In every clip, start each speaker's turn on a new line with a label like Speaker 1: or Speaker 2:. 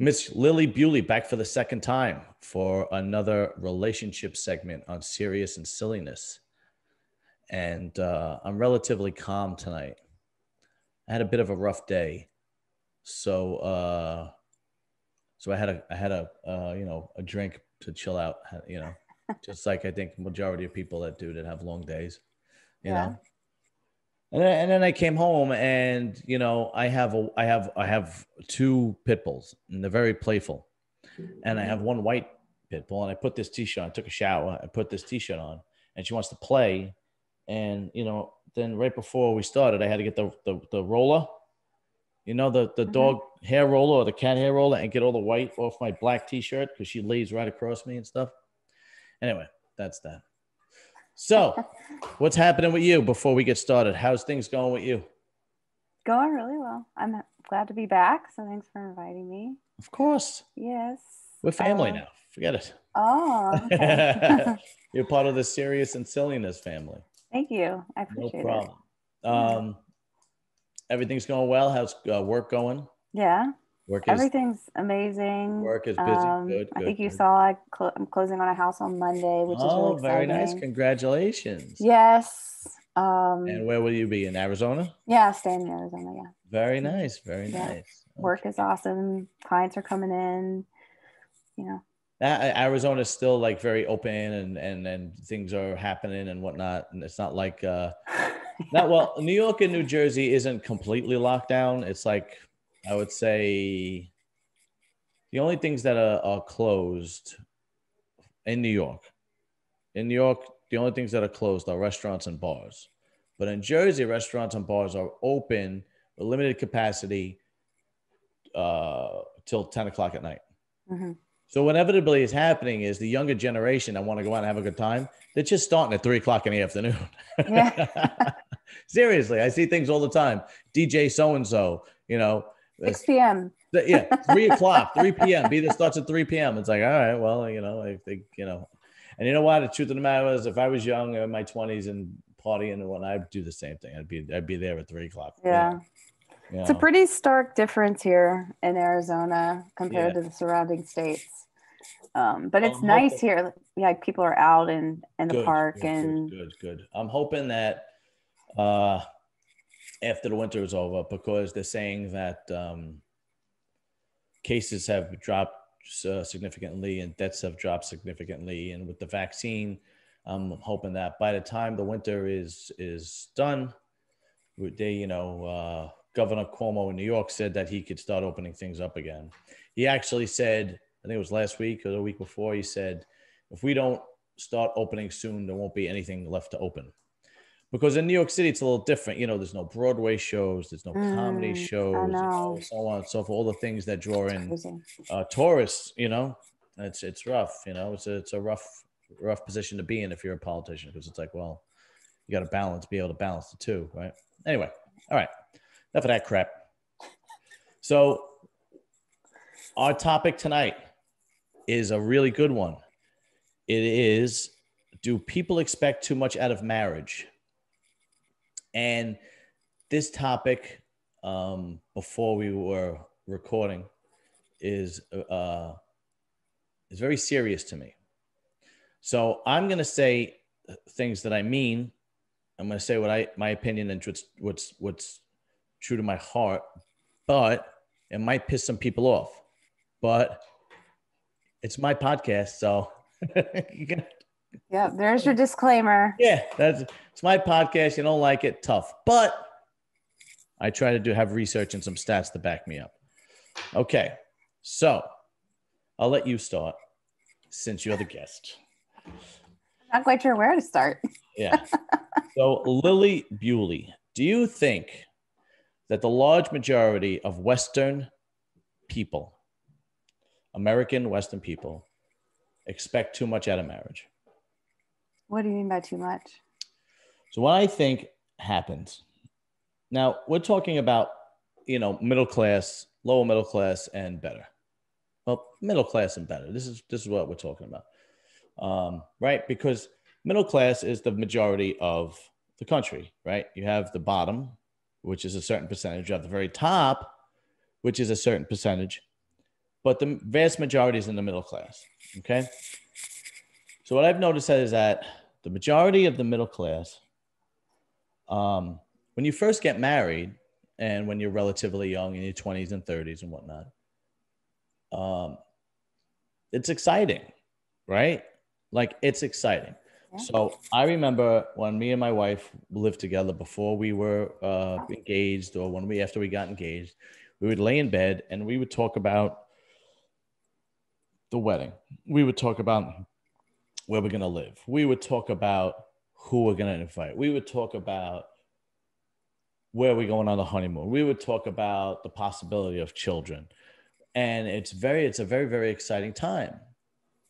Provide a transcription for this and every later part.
Speaker 1: Miss Lilli Bewley back for the second time for another relationship segment on serious and silliness. And I'm relatively calm tonight. I had a bit of a rough day. So I had a a drink to chill out, just like I think majority of people that have long days, you
Speaker 2: Yeah.
Speaker 1: know. And then I came home and I have two pit bulls and they're very playful. And I have one white pit bull and I put this t-shirt on, I took a shower, I put this t-shirt on and she wants to play. And then right before we started, I had to get the roller, the dog hair roller or the cat hair roller and get all the white off my black t-shirt because she lays right across me and stuff. Anyway, that's that. So what's happening with you before we get started? How's things going with you?
Speaker 2: Going really well. I'm glad to be back. So thanks for inviting me.
Speaker 1: Of course.
Speaker 2: Yes.
Speaker 1: We're family now. Forget it.
Speaker 2: Oh, okay.
Speaker 1: You're part of the serious and silliness family.
Speaker 2: Thank you. I
Speaker 1: No
Speaker 2: appreciate it.
Speaker 1: problem. Everything's going well. How's work going?
Speaker 2: Yeah.
Speaker 1: Work
Speaker 2: Everything's amazing.
Speaker 1: Work is busy. Good.
Speaker 2: I think you saw I'm closing on a house on Monday, which is really exciting.
Speaker 1: Very nice. Congratulations.
Speaker 2: Yes.
Speaker 1: And where will you be? In Arizona?
Speaker 2: Yeah, staying in Arizona. Yeah.
Speaker 1: Very nice. Very nice.
Speaker 2: Work is awesome. Clients are coming in.
Speaker 1: Arizona is still like very open and things are happening and whatnot. And it's not like New York and New Jersey isn't completely locked down. It's like, I would say the only things that are closed in New York, the only things that are closed are restaurants and bars. But in Jersey, restaurants and bars are open with limited capacity till 10 o'clock at night.
Speaker 2: Mm-hmm.
Speaker 1: So what inevitably is happening is the younger generation that want to go out and have a good time, they're just starting at 3 o'clock in the afternoon.
Speaker 2: Yeah.
Speaker 1: Seriously, I see things all the time. DJ so-and-so,
Speaker 2: 6 p.m.
Speaker 1: Yeah, 3 o'clock, 3 p.m. Be there starts at 3 p.m. It's like, all right, well, I think, and you know what? The truth of the matter is, if I was young in my 20s and partying and whatnot, I'd do the same thing. I'd be there at 3 o'clock.
Speaker 2: Yeah. It's a pretty stark difference here in Arizona compared to the surrounding states. But it's nice here. Yeah, people are out in the park and
Speaker 1: good. I'm hoping that after the winter is over, because they're saying that cases have dropped significantly and deaths have dropped significantly, and with the vaccine, I'm hoping that by the time the winter is done, Governor Cuomo in New York said that he could start opening things up again. He actually said, I think it was last week or the week before, he said, if we don't start opening soon, there won't be anything left to open. Because in New York City, it's a little different. There's no Broadway shows, there's no comedy shows, so on and so forth, all the things that draw in tourists, it's rough, it's a rough position to be in if you're a politician, because it's like, well, you got to be able to balance the two, right? Anyway, all right. Enough of that crap. So our topic tonight is a really good one. It is, do people expect too much out of marriage? And this topic, before we were recording, is very serious to me. So I'm going to say things that I mean. I'm going to say my opinion and what's true to my heart, but it might piss some people off. But it's my podcast, so
Speaker 2: yeah, there's your disclaimer.
Speaker 1: Yeah, it's my podcast. You don't like it, tough. But I try to have research and some stats to back me up. Okay, so I'll let you start since you're the guest.
Speaker 2: I'm not quite sure where to start.
Speaker 1: Yeah. So Lilli Bewley, do you think that the large majority of Western people, American Western people, expect too much out of marriage?
Speaker 2: What do you mean by too much?
Speaker 1: So what I think happens, now we're talking about, middle class, lower middle class, and better. Well, middle class and better. This is what we're talking about, right? Because middle class is the majority of the country, right? You have the bottom, which is a certain percentage. You have the very top, which is a certain percentage. but the vast majority is in the middle class. Okay. So what I've noticed is that the majority of the middle class, when you first get married and when you're relatively young in your 20s and 30s and whatnot, it's exciting, right? Like it's exciting. Yeah. So I remember when me and my wife lived together before we were engaged, or after we got engaged, we would lay in bed and we would talk about the wedding. We would talk about where we're going to live. We would talk about who we're going to invite. We would talk about where we're going on the honeymoon. We would talk about the possibility of children. And it's a very, very exciting time.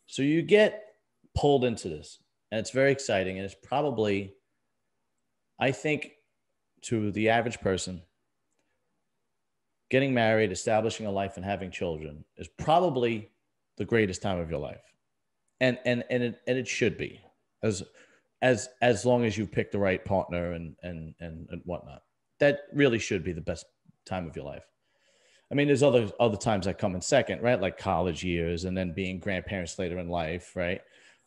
Speaker 1: So you get pulled into this, and it's very exciting. And it's probably, I think, to the average person, getting married, establishing a life, and having children is probably the greatest time of your life. And it should be, as long as you pick the right partner and whatnot. That really should be the best time of your life. I mean, there's other times that come in second, right? Like college years and then being grandparents later in life, right?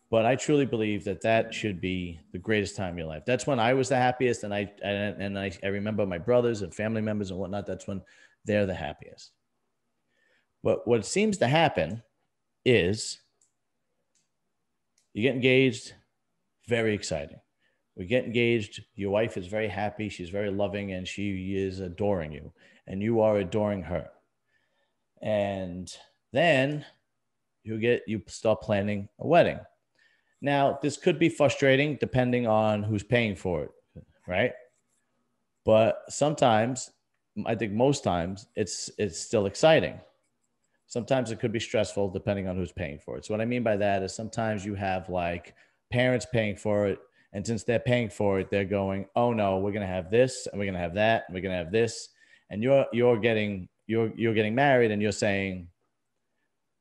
Speaker 1: But I truly believe that should be the greatest time of your life. That's when I was the happiest, and I remember my brothers and family members and whatnot. That's when they're the happiest. But what seems to happen is you get engaged, very exciting. We get engaged. Your wife is very happy. She's very loving, and she is adoring you, and you are adoring her. And then you start planning a wedding. Now, this could be frustrating depending on who's paying for it, right? But sometimes, I think most times, it's still exciting. Sometimes it could be stressful depending on who's paying for it. So what I mean by that is sometimes you have like parents paying for it. And since they're paying for it, they're going, oh no, we're going to have this and we're going to have that. And we're going to have this. And you're getting married and you're saying,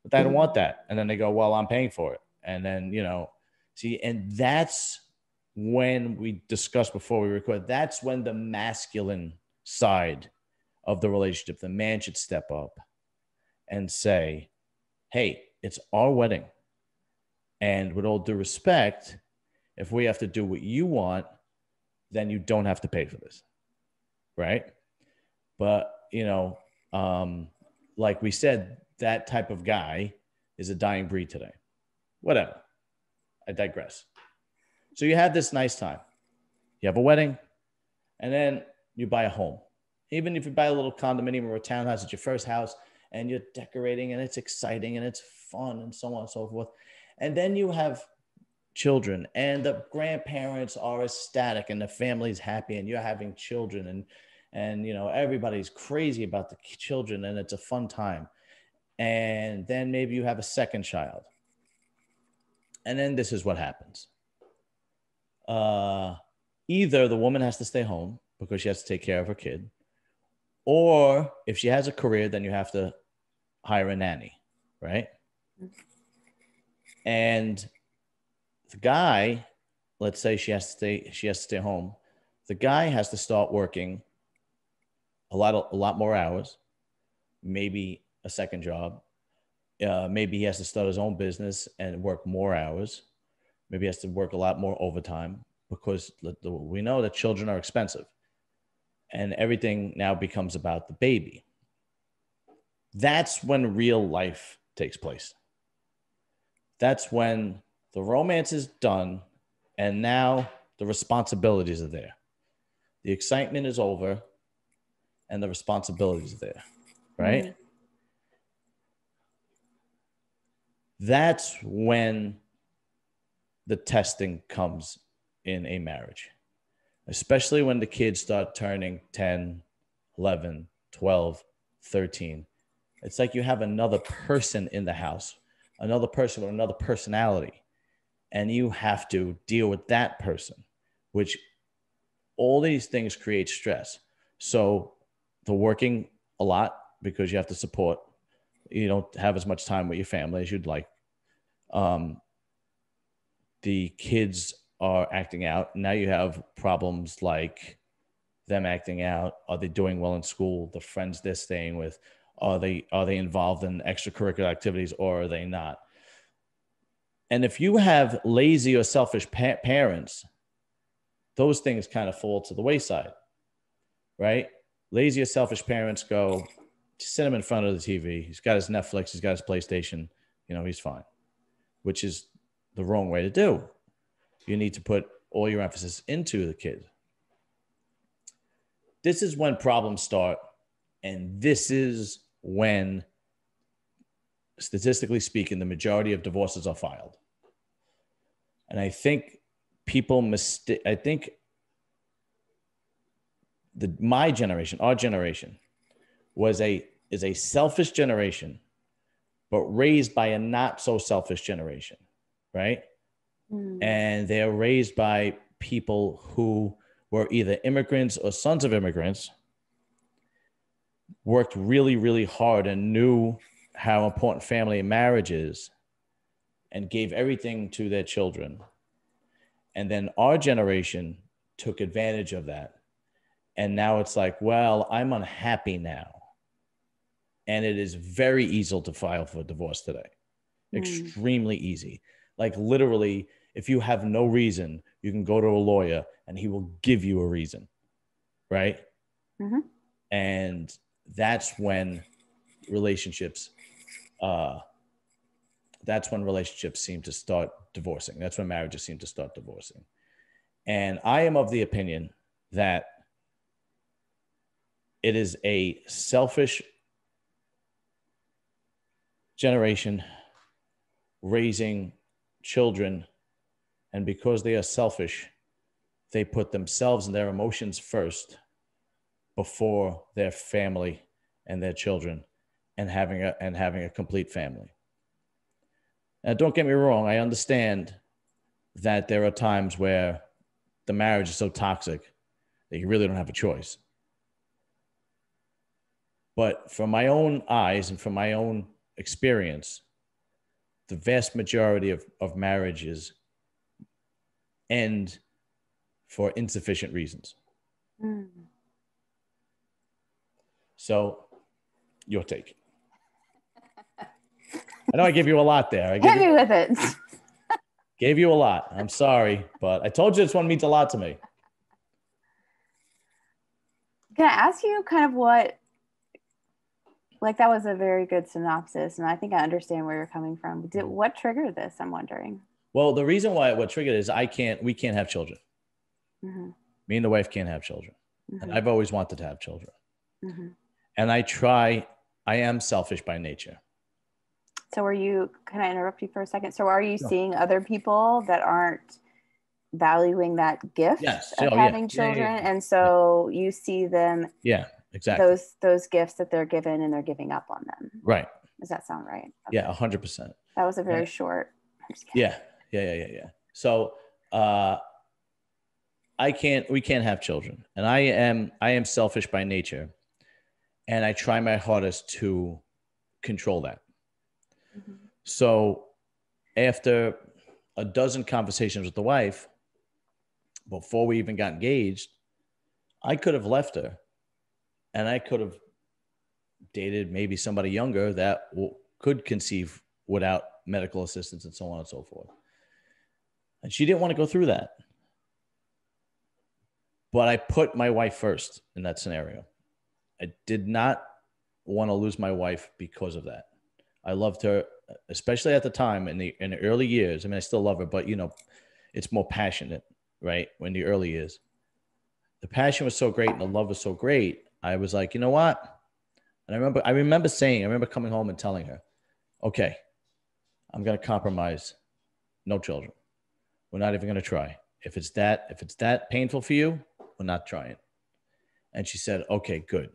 Speaker 1: but I don't want that. And then they go, well, I'm paying for it. And then, see, and that's when we discussed before we record, that's when the masculine side of the relationship, the man should step up and say, hey, it's our wedding. And with all due respect, if we have to do what you want, then you don't have to pay for this. Right. But, like we said, that type of guy is a dying breed today. Whatever. I digress. So you have this nice time. You have a wedding, and then you buy a home. Even if you buy a little condominium or a townhouse, it's your first house, and you're decorating, and it's exciting, and it's fun, and so on and so forth. And then you have children, and the grandparents are ecstatic, and the family's happy, and you're having children, and everybody's crazy about the children, and it's a fun time. And then maybe you have a second child. And then this is what happens. Either the woman has to stay home because she has to take care of her kid, or if she has a career, then you have to hire a nanny, right? And the guy, let's say she has to stay home. The guy has to start working a lot more hours, maybe a second job. Maybe he has to start his own business and work more hours. Maybe he has to work a lot more overtime because we know that children are expensive and everything now becomes about the baby. That's when real life takes place. That's when the romance is done and now the responsibilities are there. The excitement is over and the responsibilities are there, right? Mm-hmm. That's when the testing comes in a marriage, especially when the kids start turning 10, 11, 12, 13. It's like you have another person in the house, another person with another personality, and you have to deal with that person, which all these things create stress. So the working a lot because you have to support. You don't have as much time with your family as you'd like. The kids are acting out. Now you have problems like them acting out. Are they doing well in school? The friends they're staying with. Are they involved in extracurricular activities, or are they not? And if you have lazy or selfish parents, those things kind of fall to the wayside, right? Lazy or selfish parents go, sit him in front of the TV. He's got his Netflix. He's got his PlayStation. He's fine, which is the wrong way to do. You need to put all your emphasis into the kid. This is when problems start. And this is when, statistically speaking, the majority of divorces are filed. And I think my generation, our generation, is a selfish generation, but raised by a not so selfish generation, right? And they're raised by people who were either immigrants or sons of immigrants, worked really, really hard and knew how important family and marriage is, and gave everything to their children. And then our generation took advantage of that. And now it's like, well, I'm unhappy now. And it is very easy to file for divorce today. Extremely easy. Like literally, if you have no reason, you can go to a lawyer and he will give you a reason, right? Mm-hmm. And that's when relationships seem to start divorcing. That's when marriages seem to start divorcing. And I am of the opinion that it is a selfish generation raising children, and because they are selfish, they put themselves and their emotions first before their family and their children, and having a complete family. Now, don't get me wrong. I understand that there are times where the marriage is so toxic that you really don't have a choice. But from my own eyes and from my own experience, the vast majority of marriages end for insufficient reasons. So, your take. I know I gave you a lot there.
Speaker 2: Hit me with it.
Speaker 1: Gave you a lot. I'm sorry, but I told you this one means a lot to me.
Speaker 2: Can I ask you kind of what, like that was a very good synopsis, and I think I understand where you're coming from. What triggered this? I'm wondering.
Speaker 1: Well, the reason why what triggered is we can't have children. Mm-hmm. Me and the wife can't have children. Mm-hmm. And I've always wanted to have children. Mm-hmm. And I am selfish by nature.
Speaker 2: So can I interrupt you for a second? So are you seeing other people that aren't valuing that gift of having children? Yeah. And so you see them.
Speaker 1: Yeah, exactly.
Speaker 2: Those gifts that they're given and they're giving up on them.
Speaker 1: Right.
Speaker 2: Does that sound right?
Speaker 1: Okay. Yeah, 100%.
Speaker 2: That was a very short.
Speaker 1: Yeah. So we can't have children. And I am selfish by nature. And I try my hardest to control that. Mm-hmm. So after a dozen conversations with the wife, before we even got engaged, I could have left her and I could have dated maybe somebody younger that could conceive without medical assistance and so on and so forth. And she didn't want to go through that. But I put my wife first in that scenario. I did not want to lose my wife because of that. I loved her, especially at the time in the early years. I mean, I still love her, but it's more passionate, right? In the early years, the passion was so great and the love was so great. I was like, you know what? And I remember coming home and telling her, okay, I'm going to compromise. No children. We're not even going to try. If it's that painful for you, we're not trying. And she said, okay, good.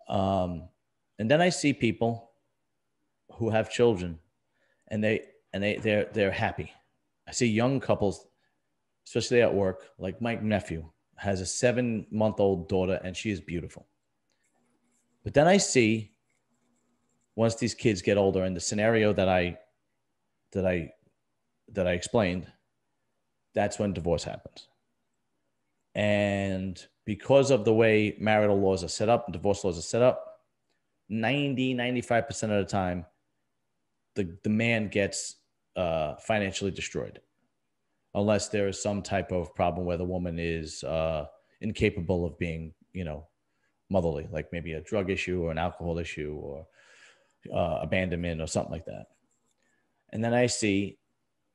Speaker 1: And then I see people who have children and they're happy. I see young couples, especially at work, like my nephew has a 7-month-old daughter and she is beautiful. But then I see once these kids get older in the scenario that I explained, that's when divorce happens. And because of the way marital laws are set up and divorce laws are set up, 95% of the time, the man gets financially destroyed, unless there is some type of problem where the woman is incapable of being, motherly, like maybe a drug issue or an alcohol issue or abandonment or something like that. And then I see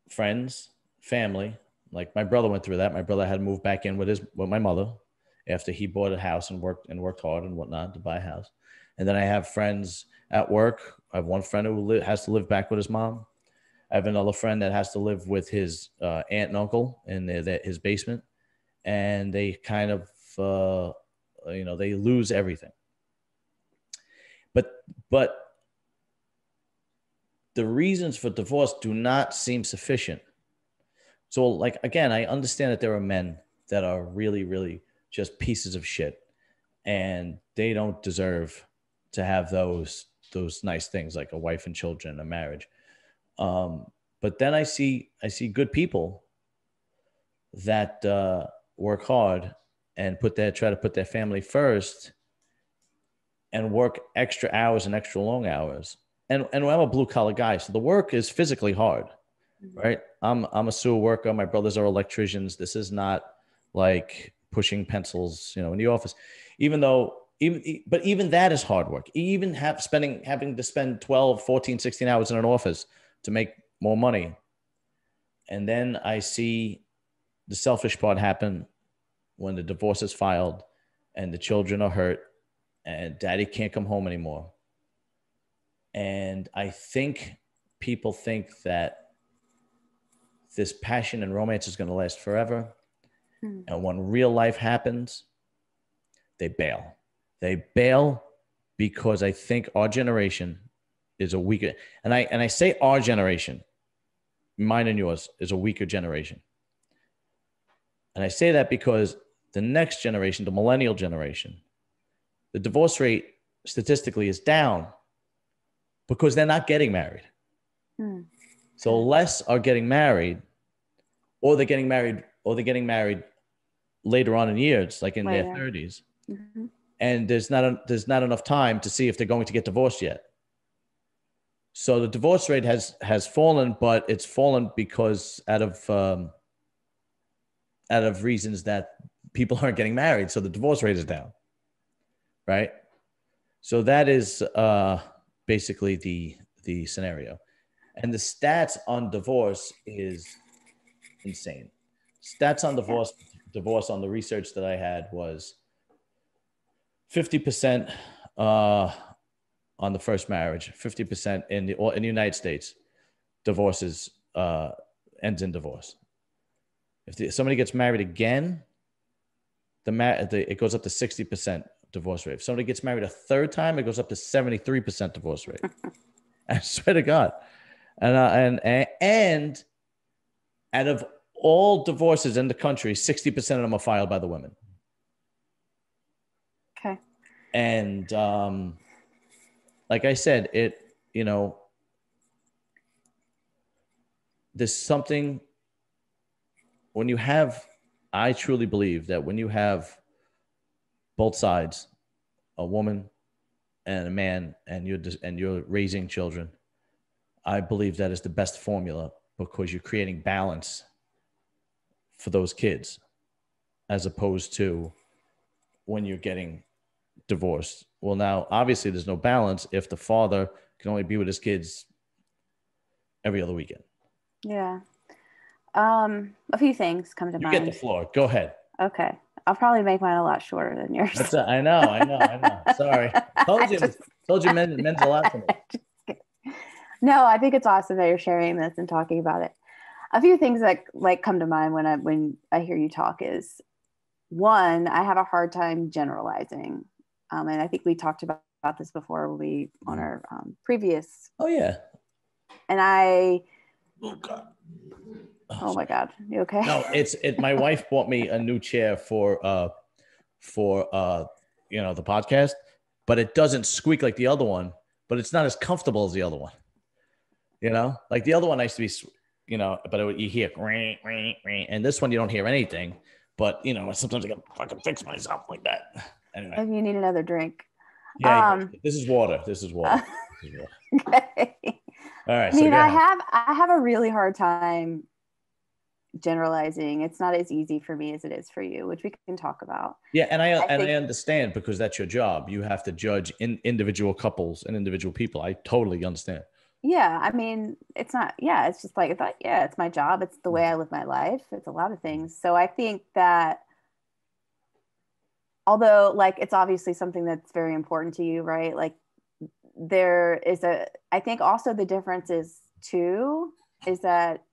Speaker 1: friends, family, like my brother went through that. My brother had to move back in with my mother after he bought a house and worked hard and whatnot to buy a house. And then I have friends at work. I have one friend who has to live back with his mom. I have another friend that has to live with his aunt and uncle in his basement. And they kind of, they lose everything. But the reasons for divorce do not seem sufficient. So, like, again, I understand that there are men that are really, really just pieces of shit, and they don't deserve to have those nice things like a wife and children, a marriage. But then I see good people that work hard and try to put their family first and work extra hours and extra long hours. And I'm a blue collar guy, so the work is physically hard, right? I'm a sewer worker. My brothers are electricians. This is not like pushing pencils, in the office. But even that is hard work. Even having to spend 12, 14, 16 hours in an office to make more money. And then I see the selfish part happen when the divorce is filed and the children are hurt and daddy can't come home anymore. And I think people think that this passion and romance is going to last forever. And when real life happens, they bail. They bail because I think our generation is a weaker, and I say our generation, mine and yours, is a weaker generation. And I say that because the next generation, the millennial generation, the divorce rate statistically is down because they're not getting married. So less are getting married, or they're getting married later on in years, like in their 30s. And there's not enough time to see if they're going to get divorced yet. So the divorce rate has fallen, but it's fallen because out of reasons that people aren't getting married. So the divorce rate is down, right? So that is basically the scenario. And the stats on divorce is insane. Stats on divorce on the research that I had was 50% on the first marriage, 50% in the United States, divorces ends in divorce. If somebody gets married again, it goes up to 60% divorce rate. If somebody gets married a third time, it goes up to 73% divorce rate. I swear to God. And out of all divorces in the country, 60% of them are filed by the women.
Speaker 2: Okay.
Speaker 1: And like I said, there's something I truly believe that when you have both sides, a woman and a man, and you're raising children, I believe that is the best formula, because you're creating balance for those kids, as opposed to when you're getting divorced. Well, now obviously there's no balance if the father can only be with his kids every other weekend.
Speaker 2: Yeah. A few things come to mind.
Speaker 1: You get the floor. Go ahead.
Speaker 2: Okay. I'll probably make mine a lot shorter than yours.
Speaker 1: I know. Sorry. Told you men's a lot to me.
Speaker 2: No, I think it's awesome that you're sharing this and talking about it. A few things that come to mind when I hear you talk is, one, I have a hard time generalizing. And I think we talked about this before on our previous.
Speaker 1: Oh yeah.
Speaker 2: And oh God. Oh my God. You okay?
Speaker 1: No, my wife bought me a new chair for the podcast, but it doesn't squeak like the other one, but it's not as comfortable as the other one. Like the other one I used to be, but you hear, and this one you don't hear anything, but sometimes I can fucking fix myself like that. Anyway.
Speaker 2: If you need another drink.
Speaker 1: Yeah. This is water. This is water.
Speaker 2: Okay.
Speaker 1: All right.
Speaker 2: I mean, I have a really hard time generalizing. It's not as easy for me as it is for you, which we can talk about.
Speaker 1: Yeah, and I understand, because that's your job. You have to judge individual couples and individual people. I totally understand.
Speaker 2: Yeah, I mean, it's not. Yeah, it's just like yeah, it's my job. It's the way I live my life. It's a lot of things. So I think that, although like it's obviously something that's very important to you, right? Like I think also the difference is too is that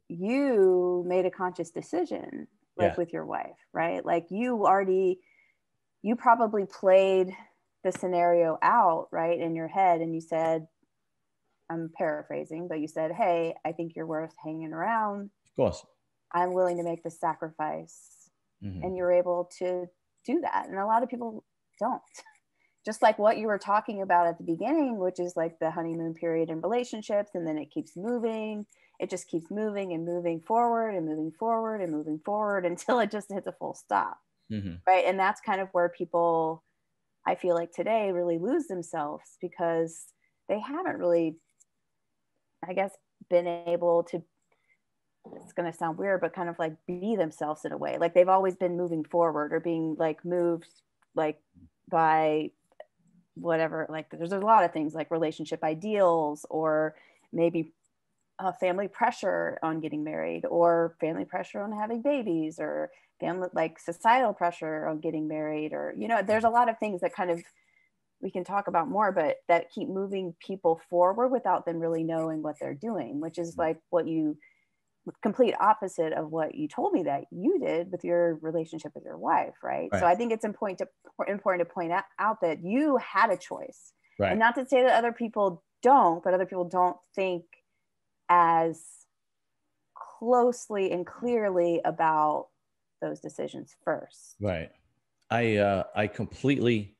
Speaker 2: you made a conscious decision, like with your wife, right? Like you probably played the scenario out, right, in your head, and you said, I'm paraphrasing, but you said, hey, I think you're worth hanging around.
Speaker 1: Of course.
Speaker 2: I'm willing to make the sacrifice. Mm-hmm. And you're able to do that. And a lot of people don't. Just like what you were talking about at the beginning, which is like the honeymoon period in relationships, and then it keeps moving. It just keeps moving and moving forward and moving forward and moving forward until it just hits a full stop. Mm-hmm. Right. And that's kind of where people, I feel like today, really lose themselves, because they haven't really, I guess, been able to, it's going to sound weird, but kind of like be themselves in a way. Like they've always been moving forward or being like moved like by whatever, like there's a lot of things like relationship ideals, or maybe family pressure on getting married, or family pressure on having babies, or family, like societal pressure on getting married, or, you know, there's a lot of things that kind of, we can talk about more, but that keep moving people forward without them really knowing what they're doing, which is like what you, complete opposite of what you told me that you did with your relationship with your wife, right? So I think it's important to point out that you had a choice, and not to say that other people don't, but other people don't think as closely and clearly about those decisions first.
Speaker 1: Right. I completely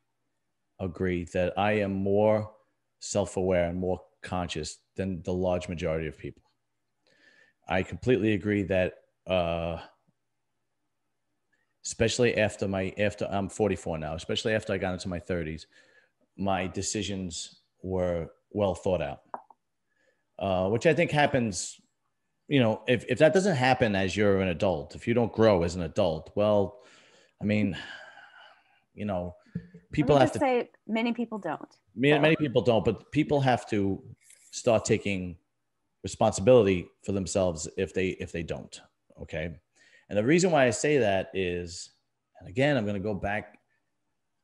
Speaker 1: agree that I am more self-aware and more conscious than the large majority of people. I completely agree that, especially after I'm 44 now, especially after I got into my 30s, my decisions were well thought out, which I think happens, you know, if that doesn't happen as you're an adult, if you don't grow as an adult, well, I mean, you know, people have to
Speaker 2: say many people don't.
Speaker 1: Many people don't, but people have to start taking responsibility for themselves if they don't. Okay. And the reason why I say that is, and again, I'm going to go back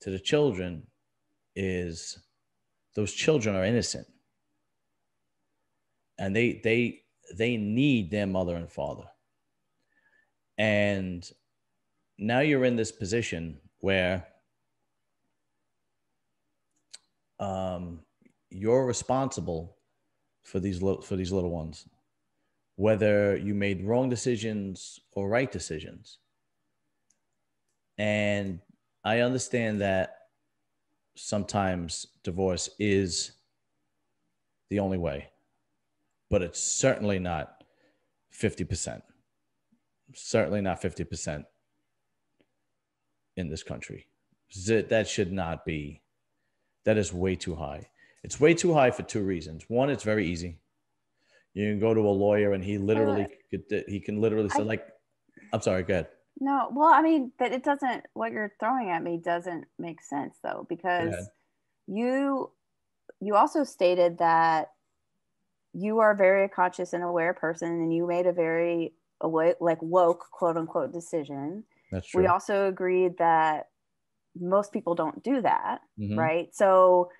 Speaker 1: to the children, is those children are innocent, and they need their mother and father. And now you're in this position where you're responsible for these little ones, whether you made wrong decisions or right decisions. And I understand that sometimes divorce is the only way, but it's certainly not 50%. Certainly not 50% in this country. That should not be. That is way too high. It's way too high for two reasons. One, it's very easy. You can go to a lawyer and he can literally say, like, I'm sorry, go ahead.
Speaker 2: No, well, I mean, but it doesn't, what you're throwing at me doesn't make sense though, because you also stated that you are a very conscious and aware person, and you made a very woke, quote unquote, decision.
Speaker 1: That's true.
Speaker 2: We also agreed that most people don't do that, right? So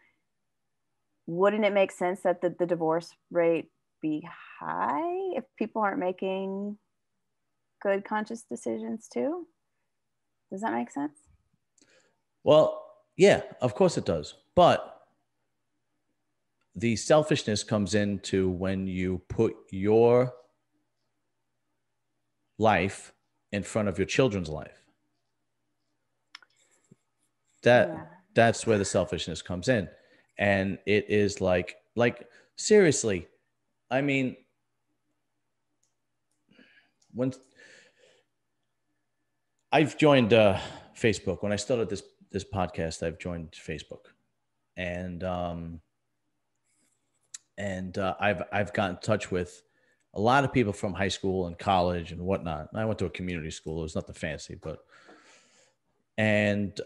Speaker 2: wouldn't it make sense that the divorce rate be high if people aren't making good conscious decisions too? Does that make sense?
Speaker 1: Well, yeah, of course it does. But the selfishness comes into when you put your life in front of your children's life. That's where the selfishness comes in. And it is like seriously, I mean, when I've joined Facebook, when I started this podcast, I've joined Facebook. and I've gotten in touch with a lot of people from high school and college and whatnot. I went to a community school. It was nothing fancy, and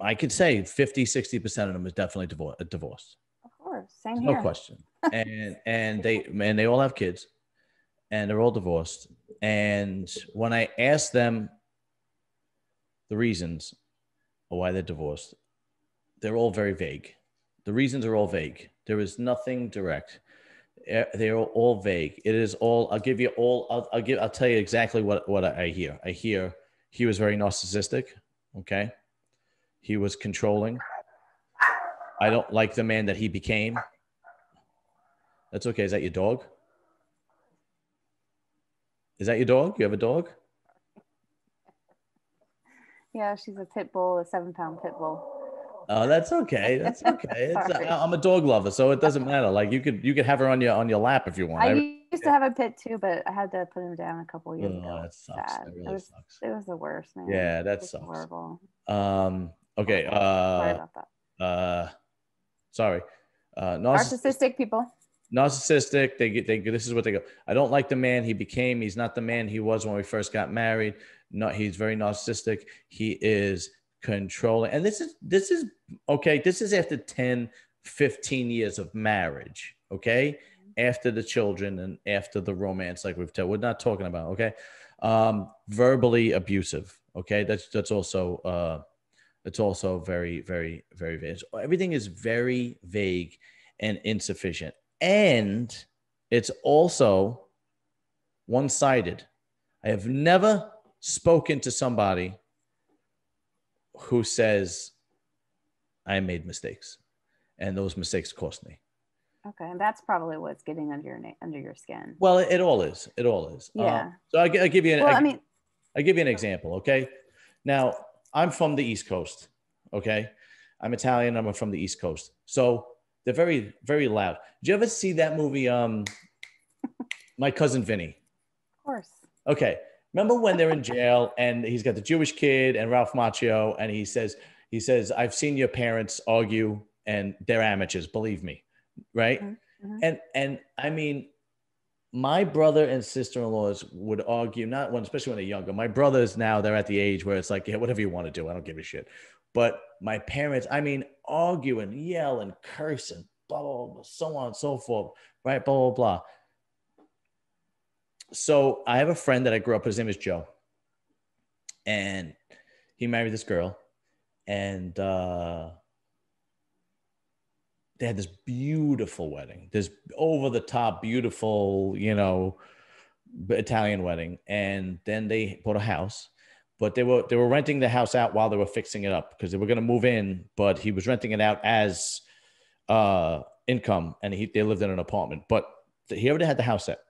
Speaker 1: I could say 50-60% of them is definitely divorced.
Speaker 2: Of course, same
Speaker 1: here.
Speaker 2: No
Speaker 1: question. And they all have kids, and they're all divorced. And when I ask them the reasons why they're divorced, they're all very vague. The reasons are all vague. There is nothing direct. They are all vague. It is all. I'll give you all. I'll tell you exactly what I hear. I hear he was very narcissistic. Okay. He was controlling. I don't like the man that he became. That's okay. Is that your dog? Is that your dog? You have a dog?
Speaker 2: Yeah, she's a pit bull, a 7-pound pit bull.
Speaker 1: Oh, that's okay. That's okay. I'm a dog lover, so it doesn't matter. Like you could have her on your lap if you want.
Speaker 2: I used to have a pit too, but I had to put him down a couple years ago.
Speaker 1: That sucks. That really sucks.
Speaker 2: It was the worst, man.
Speaker 1: Yeah, that sucks.
Speaker 2: Horrible.
Speaker 1: Okay.
Speaker 2: Sorry about that.
Speaker 1: Sorry.
Speaker 2: Narcissistic people.
Speaker 1: Narcissistic. This is what they go. I don't like the man he became. He's not the man he was when we first got married. No, he's very narcissistic. He is controlling. And this is okay. This is after 10, 15 years of marriage. Okay. After the children and after the romance, like we've told, we're not talking about, okay. Verbally abusive. Okay. That's also very, very, very vague. Everything is very vague and insufficient. And it's also one-sided. I have never spoken to somebody who says I made mistakes and those mistakes cost me.
Speaker 2: Okay, and that's probably what's getting under your skin.
Speaker 1: Well, it all is.
Speaker 2: Yeah.
Speaker 1: So I give you I give you an example. Okay. Now I'm from the East Coast. Okay. I'm Italian. I'm from the East Coast. So they're very, very loud. Did you ever see that movie? My Cousin Vinny.
Speaker 2: Of course.
Speaker 1: Okay. Remember when they're in jail and he's got the Jewish kid and Ralph Macchio, and he says, I've seen your parents argue and they're amateurs, believe me. Right. Mm-hmm. And I mean, my brother and sister-in-laws would argue, especially when they're younger. My brothers now, they're at the age where it's like, yeah, whatever you want to do. I don't give a shit. But my parents, I mean, arguing, yelling, cursing, blah, blah, blah, so on and so forth, right? Blah, blah, blah. So I have a friend that I grew up with. His name is Joe. And he married this girl. And they had this beautiful wedding, this over-the-top, beautiful, Italian wedding. And then they bought a house. But they were renting the house out while they were fixing it up because they were going to move in, but he was renting it out as income, and they lived in an apartment. But he already had the house set.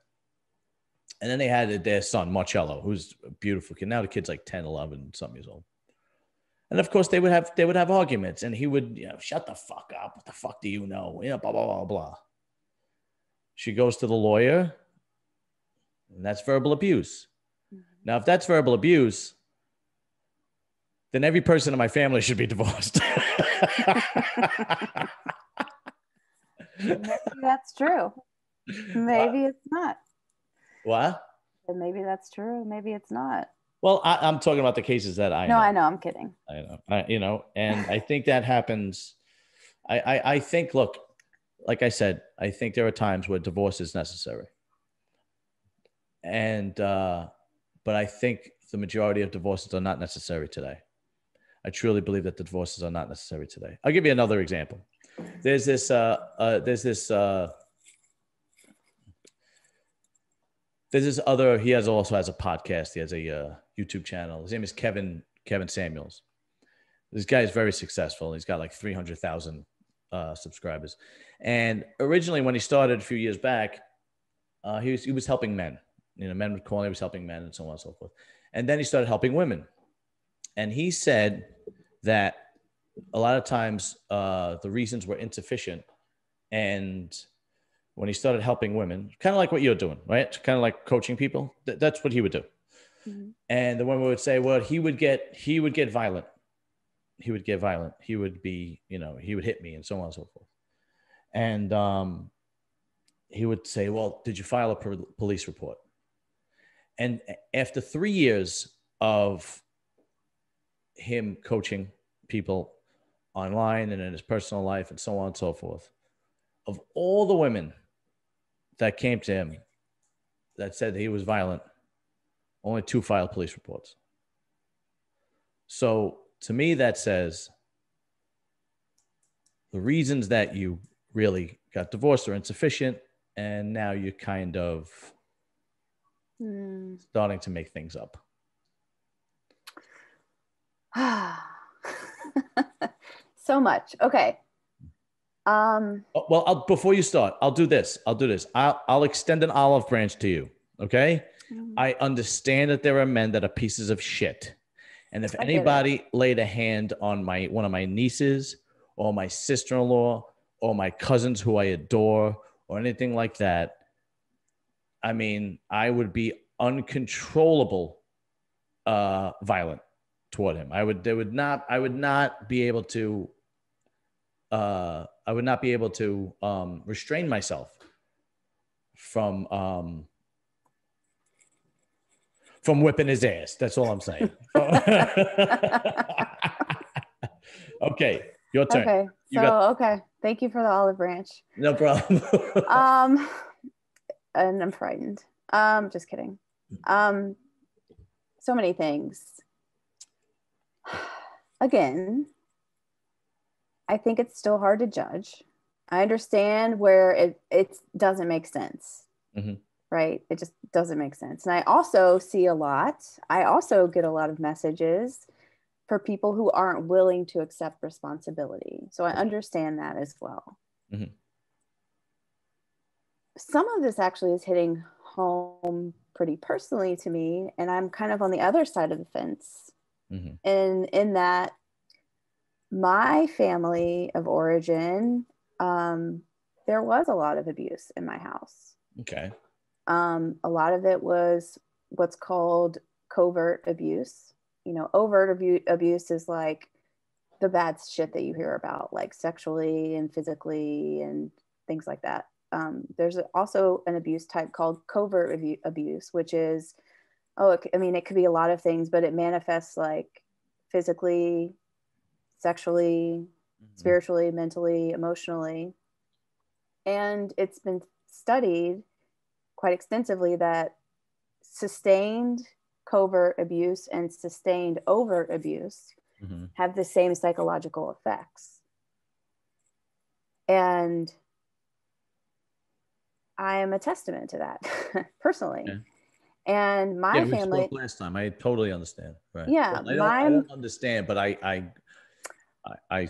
Speaker 1: And then they had their son, Marcello, who's a beautiful kid. Now the kid's like 10, 11, something years old. And of course, they would have arguments, and he would, shut the fuck up. What the fuck do you know? Blah, blah, blah, blah. She goes to the lawyer, and that's verbal abuse. Mm-hmm. Now, if that's verbal abuse, then every person in my family should be divorced.
Speaker 2: Maybe that's true. Maybe it's not.
Speaker 1: What?
Speaker 2: And maybe that's true. Maybe it's not.
Speaker 1: Well, I'm talking about the cases that I know.
Speaker 2: No, I know. I'm kidding.
Speaker 1: I know. And I think that happens. I think, look, like I said, I think there are times where divorce is necessary. And, but I think the majority of divorces are not necessary today. I truly believe that the divorces are not necessary today. I'll give you another example. There's this other, he also has a podcast. He has a YouTube channel. His name is Kevin Samuels. This guy is very successful. He's got like 300,000 subscribers. And originally when he started a few years back, he was helping men. Men would call him, he was helping men and so on and so forth. And then he started helping women. And he said that a lot of times the reasons were insufficient. And when he started helping women, kind of like what you're doing, right? Kind of like coaching people. That's what he would do. Mm-hmm. And the women would say, well, he would get violent. he would get violent. He would be, he would hit me and so on and so forth. And he would say, well, did you file a police report? And after 3 years of him coaching people online and in his personal life and so on and so forth, of all the women that came to him that said he was violent, only 2 filed police reports. So to me, that says the reasons that you really got divorced are insufficient, and now you're kind of starting to make things up.
Speaker 2: So much. Okay.
Speaker 1: Well, before you start, I'll do this. I'll extend an olive branch to you. Okay. I understand that there are men that are pieces of shit. And if anybody laid a hand on one of my nieces or my sister-in-law or my cousins who I adore or anything like that, I mean, I would be uncontrollable violent toward him. I would not be able to restrain myself from whipping his ass. That's all I'm saying. Okay, your turn.
Speaker 2: Okay. Okay. Thank you for the olive branch.
Speaker 1: No problem.
Speaker 2: And I'm frightened. Just kidding. So many things. Again, I think it's still hard to judge. I understand where it doesn't make sense. Mm-hmm. Right? It just doesn't make sense. And I also get a lot of messages for people who aren't willing to accept responsibility. So I understand that as well. Mm-hmm. Some of this actually is hitting home pretty personally to me, and I'm kind of on the other side of the fence. Mm-hmm. And in that my family of origin, there was a lot of abuse in my house.
Speaker 1: Okay.
Speaker 2: A lot of it was what's called covert abuse. Overt abuse is like the bad shit that you hear about, like sexually and physically and things like that. There's also an abuse type called covert abuse, which is, it could be a lot of things, but it manifests like physically, sexually, mm-hmm. spiritually, mentally, emotionally. And it's been studied quite extensively that sustained covert abuse and sustained overt abuse mm-hmm. have the same psychological effects. And I am a testament to that personally. Okay. And my family.
Speaker 1: We spoke last time. I totally understand. Right.
Speaker 2: Yeah.
Speaker 1: Well, I don't understand, but I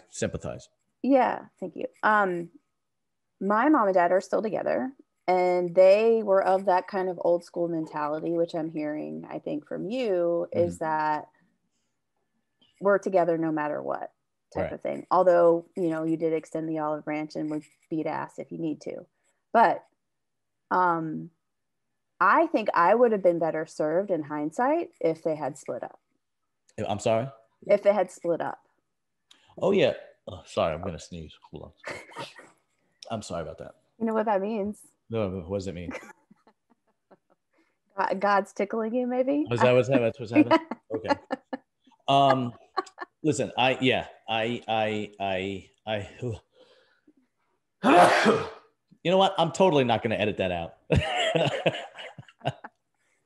Speaker 1: sympathize.
Speaker 2: Yeah. Thank you. My mom and dad are still together, and they were of that kind of old school mentality, which I'm hearing, I think, from you, mm-hmm. is that we're together no matter what type right. of thing. Although, you did extend the olive branch and would beat ass if you need to. But I think I would have been better served in hindsight if they had split up.
Speaker 1: I'm sorry?
Speaker 2: If they had split up.
Speaker 1: Oh, yeah. Oh, sorry, I'm going to sneeze. Hold on. I'm sorry about that.
Speaker 2: You know what that means?
Speaker 1: No, what does it mean?
Speaker 2: God's tickling you, maybe?
Speaker 1: Is that what's happening? Okay. Listen, you know what? I'm totally not going to edit that out.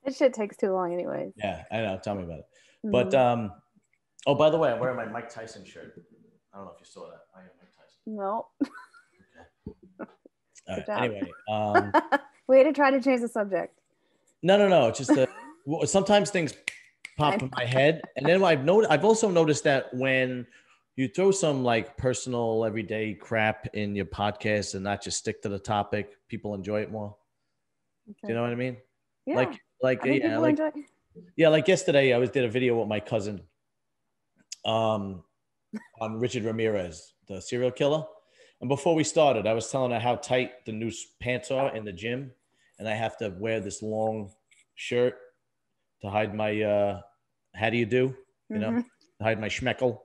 Speaker 2: This shit takes too long anyways.
Speaker 1: Yeah, I know. Tell me about it. Mm-hmm. But, by the way, I'm wearing my Mike Tyson shirt. I don't know if you saw that. I am Mike Tyson.
Speaker 2: No.
Speaker 1: Okay. All right. Anyway.
Speaker 2: Way to try to change the subject.
Speaker 1: No. It's just sometimes things pop in my head. And then I've also noticed that when you throw some like personal everyday crap in your podcast and not just stick to the topic, people enjoy it more. Okay. Do you know what I mean?
Speaker 2: Yeah.
Speaker 1: Like yesterday I did a video with my cousin on Richard Ramirez, the serial killer. And before we started, I was telling her how tight the new pants are in the gym. And I have to wear this long shirt to hide my, how do you do? You know, to hide my schmeckle.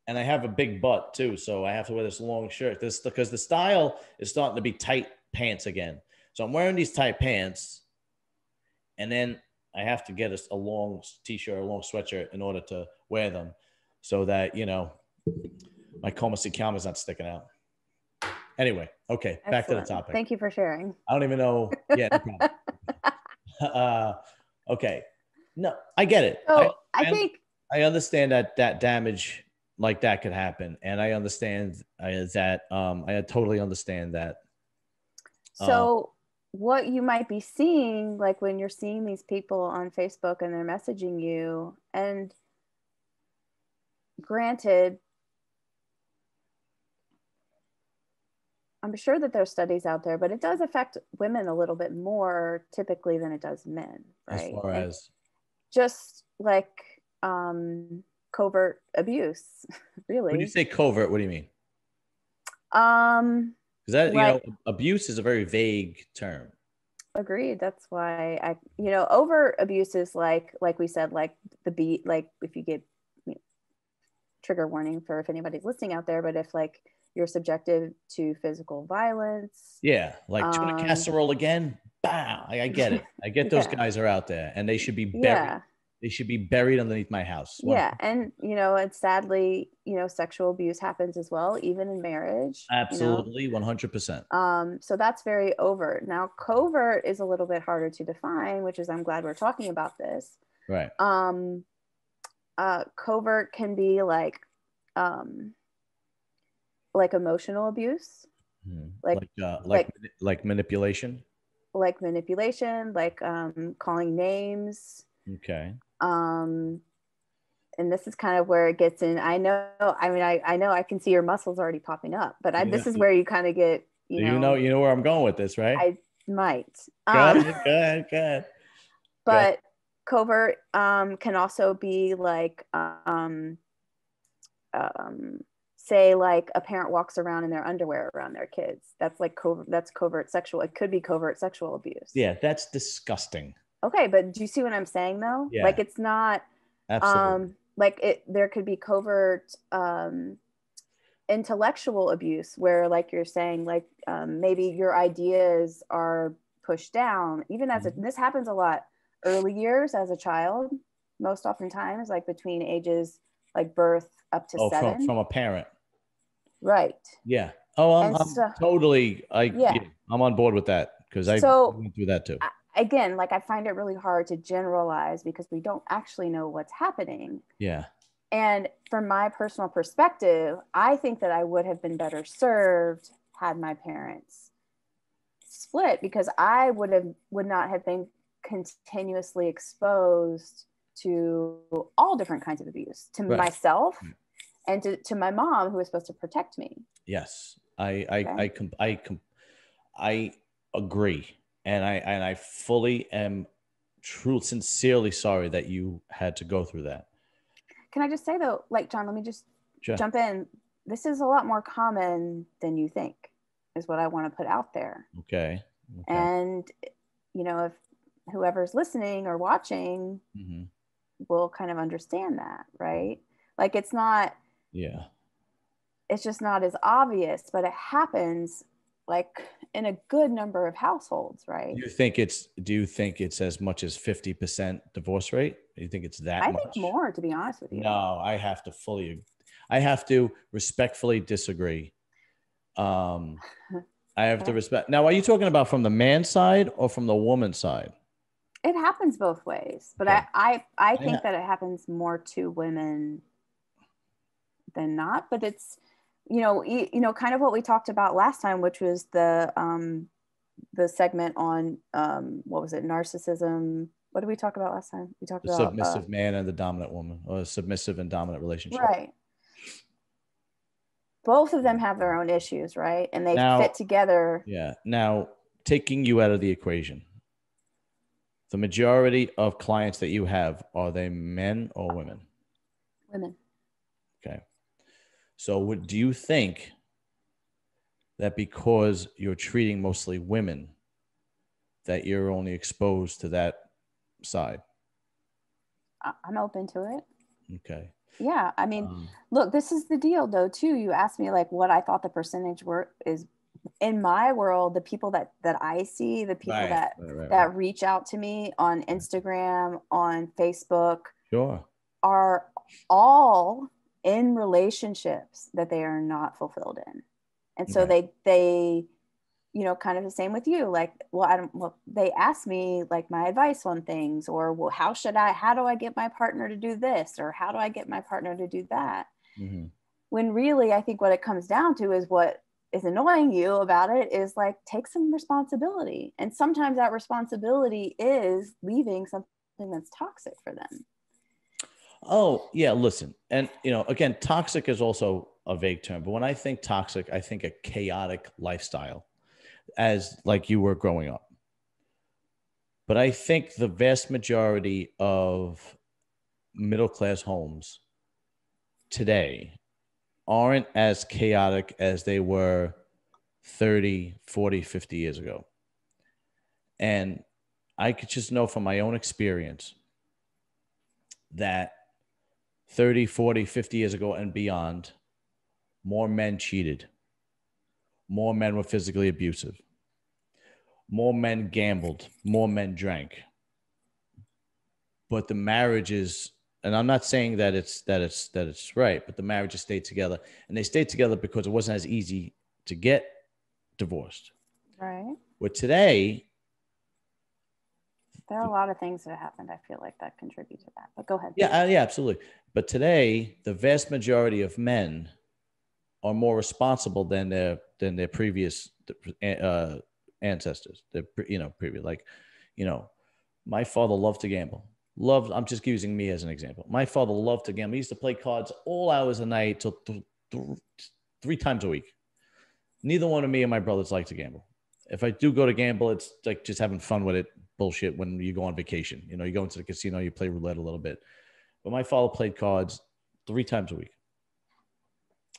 Speaker 1: And I have a big butt too, so I have to wear this long shirt. This because the style is starting to be tight pants again. So I'm wearing these tight pants, and then I have to get a long t-shirt, a long sweatshirt in order to wear them, so that my coma is not sticking out. Anyway, okay,
Speaker 2: Excellent.
Speaker 1: back to the topic.
Speaker 2: Thank you for sharing.
Speaker 1: I don't even know. Yeah, no problem. Okay, no, I get it.
Speaker 2: So I think
Speaker 1: I understand that damage like that could happen, and I understand that. I totally understand that.
Speaker 2: So what you might be seeing, like when you're seeing these people on Facebook and they're messaging you, and granted, I'm sure that there's studies out there, but it does affect women a little bit more typically than it does men, right?
Speaker 1: As far as
Speaker 2: just like covert abuse, really.
Speaker 1: When you say covert, what do you mean? Because that abuse is a very vague term.
Speaker 2: Agreed. That's why overt abuse is like we said, like like if you get trigger warning for if anybody's listening out there, but if like you're subjected to physical violence.
Speaker 1: Yeah, like tuna casserole again. Bow. I get it. I get those guys are out there, and they should be buried. Yeah. They should be buried underneath my house.
Speaker 2: Yeah, and and sadly, sexual abuse happens as well, even in marriage.
Speaker 1: Absolutely, 100%.
Speaker 2: So that's very overt. Now, covert is a little bit harder to define, which is I'm glad we're talking about this.
Speaker 1: Right.
Speaker 2: Covert can be like emotional abuse,
Speaker 1: like manipulation,
Speaker 2: like calling names.
Speaker 1: Okay.
Speaker 2: And this is kind of where it gets in. I know I can see your muscles already popping up, but this is where you kind of get,
Speaker 1: you know where I'm going with this, right?
Speaker 2: I might.
Speaker 1: Go ahead.
Speaker 2: But covert can also be like, say like a parent walks around in their underwear around their kids. That's like covert. That's covert sexual. It could be covert sexual abuse.
Speaker 1: Yeah, that's disgusting.
Speaker 2: Okay, but do you see what I'm saying though?
Speaker 1: Yeah.
Speaker 2: Like it's not.
Speaker 1: Absolutely.
Speaker 2: There could be covert intellectual abuse where, like you're saying, like maybe your ideas are pushed down. Even as this happens a lot early years as a child, most oftentimes, like between ages like birth up to 7.
Speaker 1: From a parent.
Speaker 2: Right.
Speaker 1: Yeah. Oh, I'm totally. I'm on board with that because I went through that too.
Speaker 2: Again, like I find it really hard to generalize because we don't actually know what's happening.
Speaker 1: Yeah.
Speaker 2: And from my personal perspective, I think that I would have been better served had my parents split, because I would not have been continuously exposed to all different kinds of abuse, to myself and to my mom, who was supposed to protect me.
Speaker 1: Yes, I agree. And I fully am sincerely sorry that you had to go through that.
Speaker 2: Can I just say though, like, John, let me just jump in. This is a lot more common than you think, is what I want to put out there.
Speaker 1: Okay.
Speaker 2: And, if whoever's listening or watching will kind of understand that, right? Like it's not, it's just not as obvious, but it happens like in a good number of households, right?
Speaker 1: Do you think it's as much as 50% divorce rate? Do you think it's that much?
Speaker 2: I think more, to be honest with you.
Speaker 1: No, I have to respectfully disagree. I have to respect. Now, are you talking about from the man's side or from the woman's side?
Speaker 2: It happens both ways, but okay. I think that it happens more to women than not, but it's, kind of what we talked about last time, which was the segment on, what was it? Narcissism. What did we talk about last time? We talked about the
Speaker 1: submissive man and the dominant woman, or a submissive and dominant relationship.
Speaker 2: Right. Both of them have their own issues, right? And they fit together.
Speaker 1: Yeah. Now, taking you out of the equation, the majority of clients that you have, are they men or women?
Speaker 2: Women.
Speaker 1: Okay. So do you think that because you're treating mostly women, that you're only exposed to that side?
Speaker 2: I'm open to it.
Speaker 1: Okay.
Speaker 2: Yeah. I mean, look, this is the deal though, too. You asked me like what I thought the percentage is in my world. The people that I see, the people that reach out to me on Instagram, on Facebook,
Speaker 1: sure,
Speaker 2: are all in relationships that they are not fulfilled in. And so they kind of the same with you. Like, they ask me like my advice on things, or, well, how do I get my partner to do this? Or how do I get my partner to do that?
Speaker 1: Mm-hmm.
Speaker 2: When really, I think what it comes down to is what is annoying you about it is like, take some responsibility. And sometimes that responsibility is leaving something that's toxic for them.
Speaker 1: Oh, yeah. Listen. And, again, toxic is also a vague term, but when I think toxic, I think a chaotic lifestyle, as like you were growing up. But I think the vast majority of middle-class homes today aren't as chaotic as they were 30, 40, 50 years ago. And I could just know from my own experience that 30, 40, 50 years ago and beyond, more men cheated. More men were physically abusive. More men gambled. More men drank. But the marriages, and I'm not saying that it's right, but the marriages stayed together, and they stayed together because it wasn't as easy to get divorced.
Speaker 2: Right.
Speaker 1: But today,
Speaker 2: there are a lot of things that happened, I feel like, that contribute to that. But go ahead.
Speaker 1: Yeah, absolutely. But today, the vast majority of men are more responsible than their previous ancestors. My father loved to gamble. I'm just using me as an example. My father loved to gamble. He used to play cards all hours a night till 3 times a week. Neither one of me and my brothers like to gamble. If I do go to gamble, it's like just having fun with it. Bullshit. When you go on vacation, you go into the casino, you play roulette a little bit. But my father played cards 3 times a week.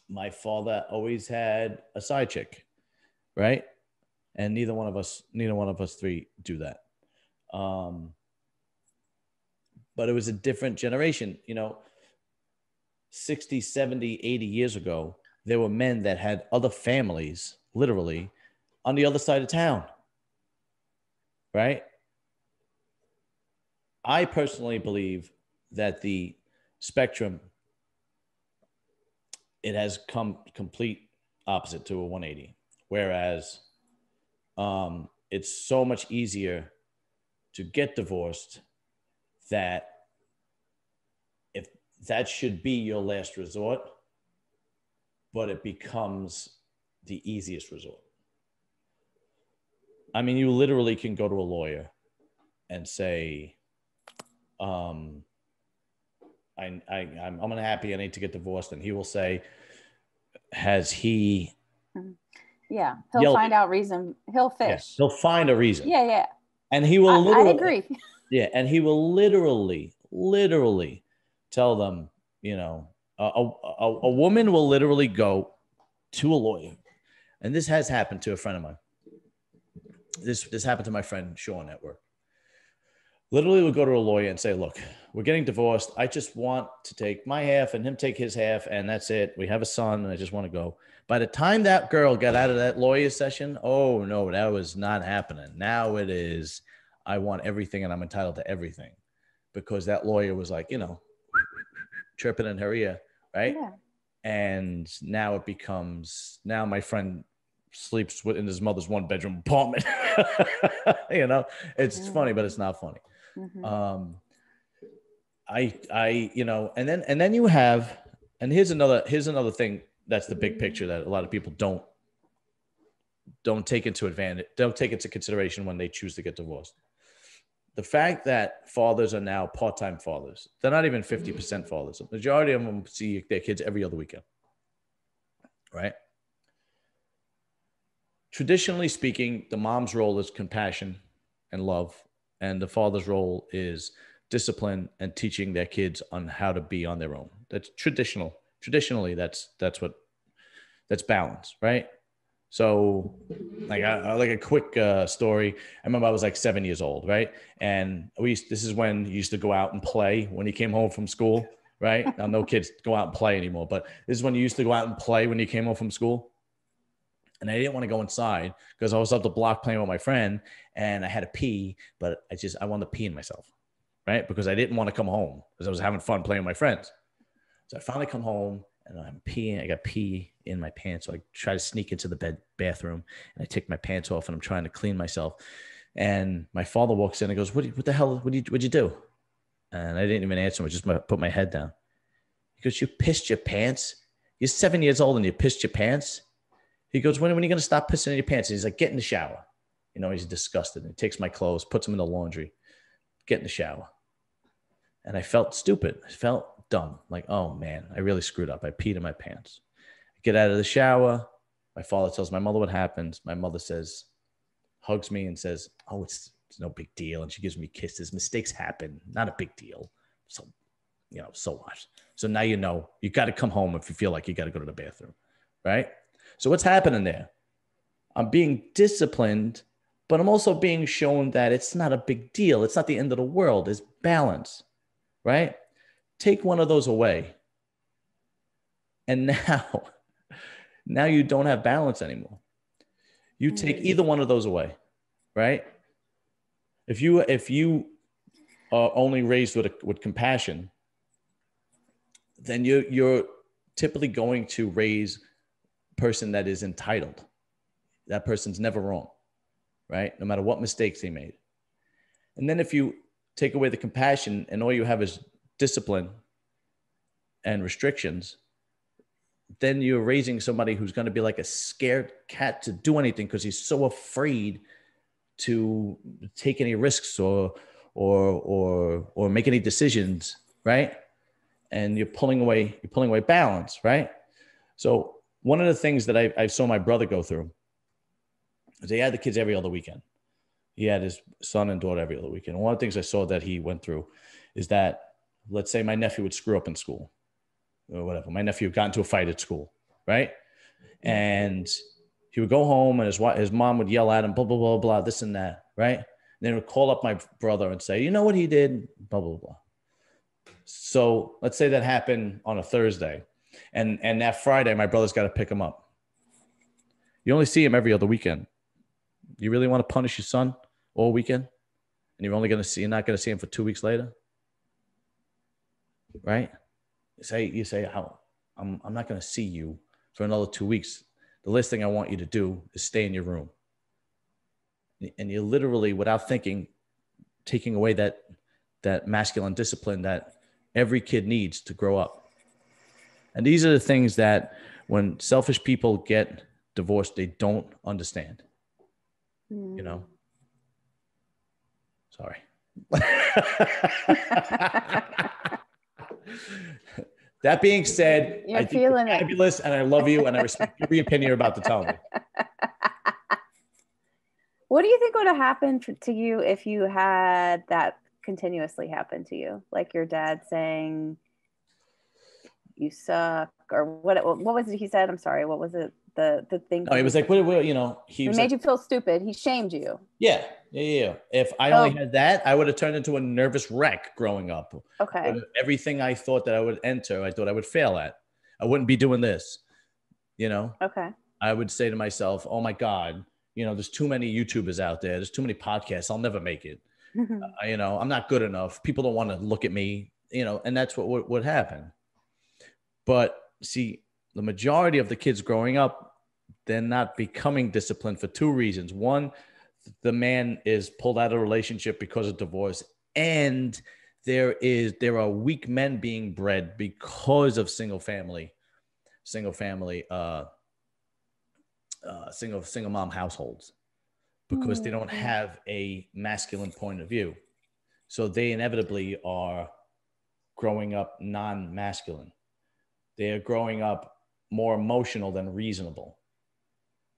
Speaker 1: My father always had a side chick, right? And neither one of us 3 do that. But it was a different generation. 60, 70, 80 years ago, there were men that had other families, literally, on the other side of town, right? I personally believe that the spectrum, it has come complete opposite to a 180, whereas it's so much easier to get divorced that if that should be your last resort, but it becomes the easiest resort. I mean, you literally can go to a lawyer and say, I'm unhappy, I need to get divorced. And he will say, has he...
Speaker 2: Yeah, he'll find out reason. He'll fish.
Speaker 1: Yeah, he'll find a reason.
Speaker 2: Yeah.
Speaker 1: And he will
Speaker 2: I agree.
Speaker 1: Yeah, and he will literally tell them, a woman will literally go to a lawyer. And this has happened to a friend of mine. This happened to my friend Sean at work. Literally would go to a lawyer and say, look, we're getting divorced. I just want to take my half and him take his half, and that's it. We have a son, and I just want to go. By the time that girl got out of that lawyer session, oh, no, that was not happening. Now it is, I want everything, and I'm entitled to everything. Because that lawyer was like, chirping in her ear, right?
Speaker 2: Yeah.
Speaker 1: And now it becomes, now my friend sleeps in his mother's 1-bedroom apartment. It's funny, but it's not funny. Mm-hmm. And then you have, and here's another thing that's the big picture that a lot of people don't take into consideration when they choose to get divorced. The fact that fathers are now part-time fathers, they're not even 50% fathers. The majority of them see their kids every other weekend, right? Traditionally speaking, the mom's role is compassion and love, and the father's role is discipline and teaching their kids on how to be on their own. That's traditional. Traditionally, that's balance, right? So, like a quick story. I remember I was like 7 years old, right? And this is when you used to go out and play when you came home from school, right? Now, no kids go out and play anymore, but this is when you used to go out and play when you came home from school. And I didn't want to go inside because I was up the block playing with my friend and I had to pee, but I wanted to pee in myself, right? Because I didn't want to come home because I was having fun playing with my friends. So I finally come home and I'm peeing. I got pee in my pants. So I try to sneak into the bathroom and I take my pants off and I'm trying to clean myself. And my father walks in and goes, what the hell? What'd you do? And I didn't even answer him. I just put my head down. He goes, you pissed your pants? You're 7 years old and you pissed your pants? He goes, when are you going to stop pissing in your pants? And he's like, get in the shower. You know, he's disgusted. And he takes my clothes, puts them in the laundry, get in the shower. And I felt stupid. I felt dumb. Like, oh man, I really screwed up. I peed in my pants. I get out of the shower. My father tells my mother what happened. My mother hugs me and says, oh, it's no big deal. And she gives me kisses. Mistakes happen. Not a big deal. So, so what? So now you know, you got to come home if you feel like you got to go to the bathroom, right? So what's happening there? I'm being disciplined, but I'm also being shown that it's not a big deal. It's not the end of the world. It's balance, right? Take one of those away. And now you don't have balance anymore. You take either one of those away, right? If you are only raised with compassion, then you're typically going to raise person that is entitled. That person's never wrong, right? No matter what mistakes they made. And then if you take away the compassion and all you have is discipline and restrictions, then you're raising somebody who's going to be like a scared cat to do anything because he's so afraid to take any risks or make any decisions, right? And you're pulling away balance, right? So one of the things that I saw my brother go through is he had the kids every other weekend. He had his son and daughter every other weekend. And one of the things I saw that he went through is that, let's say my nephew would screw up in school or whatever. My nephew got into a fight at school, right? And he would go home and his mom would yell at him, blah, blah, blah, blah, this and that, right? And then he would call up my brother and say, you know what he did? Blah, blah, blah. So let's say that happened on a Thursday. And that Friday, my brother's got to pick him up. You only see him every other weekend. You really want to punish your son all weekend? And you're not going to see him for 2 weeks later? Right? You say, I'm not going to see you for another 2 weeks. The last thing I want you to do is stay in your room. And you're literally, without thinking, taking away that masculine discipline that every kid needs to grow up. And these are the things that when selfish people get divorced, they don't understand. You know? Sorry. That being said, I think you're fabulous and I love you and I respect every opinion you're about to tell me.
Speaker 2: What do you think would have happened to you if you had that continuously happen to you? Like your dad saying, you suck, or what was it he said? I'm sorry. What was it? The thing?
Speaker 1: No, he was like, he
Speaker 2: made you feel stupid. He shamed you.
Speaker 1: Yeah. If I only had that, I would have turned into a nervous wreck growing up.
Speaker 2: Okay.
Speaker 1: Everything I thought that I would enter, I thought I would fail at. I wouldn't be doing this,
Speaker 2: Okay.
Speaker 1: I would say to myself, oh my God, there's too many YouTubers out there. There's too many podcasts. I'll never make it. I'm not good enough. People don't want to look at me, and that's what would happen. But see, the majority of the kids growing up, they're not becoming disciplined for two reasons. One, the man is pulled out of a relationship because of divorce, and there are weak men being bred because of single mom households, because they don't have a masculine point of view. So they inevitably are growing up non-masculine. They are growing up more emotional than reasonable,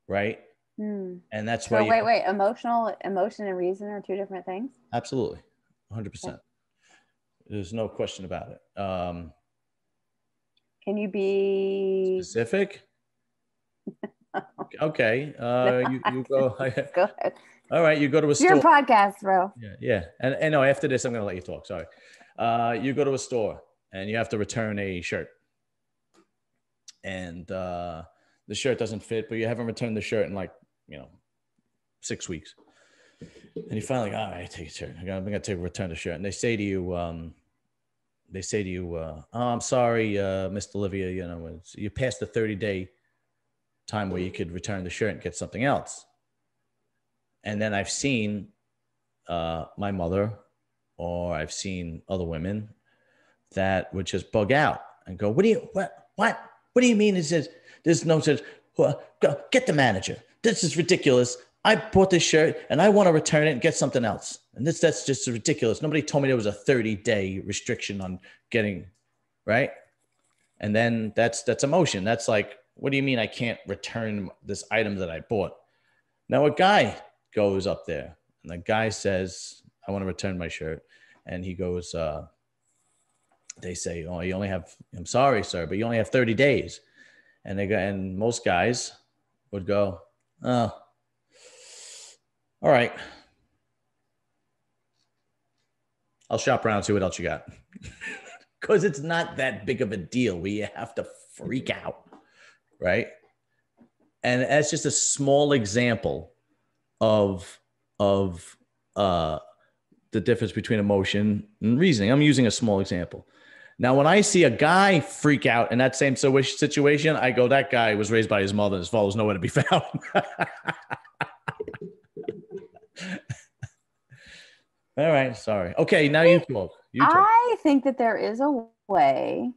Speaker 1: right? And that's why.
Speaker 2: Wait. Emotion and reason are two different things?
Speaker 1: Absolutely. 100%. Okay. There's no question about it.
Speaker 2: Can you be
Speaker 1: specific? Okay. You go.
Speaker 2: Go ahead.
Speaker 1: All right. You go to a store.
Speaker 2: Your podcast, bro.
Speaker 1: Yeah. And no, after this, I'm going to let you talk. Sorry. You go to a store and you have to return a shirt. And the shirt doesn't fit, but you haven't returned the shirt in like, 6 weeks. And you finally, all right, take a shirt. I'm going to return the shirt. And they say to you, oh, I'm sorry, Mr. Livia, you passed the 30-day time where you could return the shirt and get something else. And then I've seen my mother, or I've seen other women that would just bug out and go, what do you mean? It says, there's no such, go get the manager. This is ridiculous. I bought this shirt and I want to return it and get something else. And that's just ridiculous. Nobody told me there was a 30-day restriction on getting, right? And then that's emotion. That's like, what do you mean I can't return this item that I bought? Now a guy goes up there and the guy says, I want to return my shirt. And he goes, they say, oh, I'm sorry, sir, but you only have 30 days. And and most guys would go, oh, all right. I'll shop around and see what else you got. Because it's not that big of a deal where you have to freak out, right? And that's just a small example of the difference between emotion and reasoning. I'm using a small example. Now, when I see a guy freak out in that same situation, I go, that guy was raised by his mother and his father was nowhere to be found. All right. Sorry. Okay. Now you talk.
Speaker 2: I think that there is a way,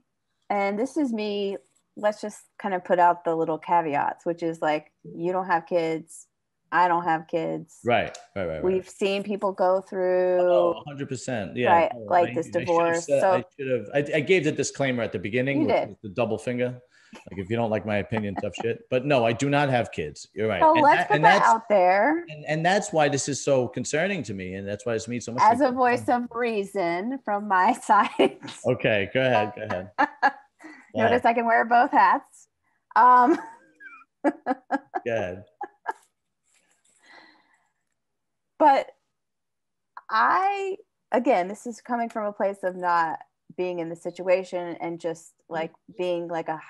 Speaker 2: and this is me. Let's just kind of put out the little caveats, which is like, you don't have kids. I don't have kids.
Speaker 1: Right.
Speaker 2: We've seen people go through
Speaker 1: 100%. Yeah.
Speaker 2: Right. Like this divorce.
Speaker 1: I gave the disclaimer at the beginning.
Speaker 2: You did.
Speaker 1: The double finger. Like, if you don't like my opinion, tough shit. But no, I do not have kids. You're right.
Speaker 2: So let's put that out there.
Speaker 1: And that's why this is so concerning to me. And that's why this means so much.
Speaker 2: As a voice of reason from my side.
Speaker 1: Okay. Go ahead.
Speaker 2: Notice I can wear both hats. Go
Speaker 1: ahead.
Speaker 2: But again, this is coming from a place of not being in the situation and just like being like a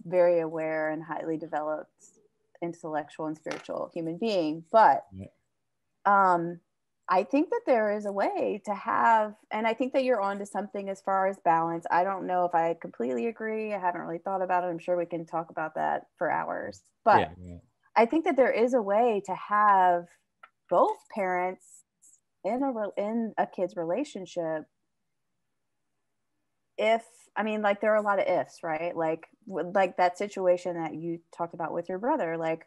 Speaker 2: very aware and highly developed intellectual and spiritual human being. But I think that there is a way to have, and I think that you're onto something as far as balance. I don't know if I completely agree. I haven't really thought about it. I'm sure we can talk about that for hours. But I think that there is a way to have both parents in a kid's relationship. There are a lot of ifs, right? Like that situation that you talked about with your brother, like,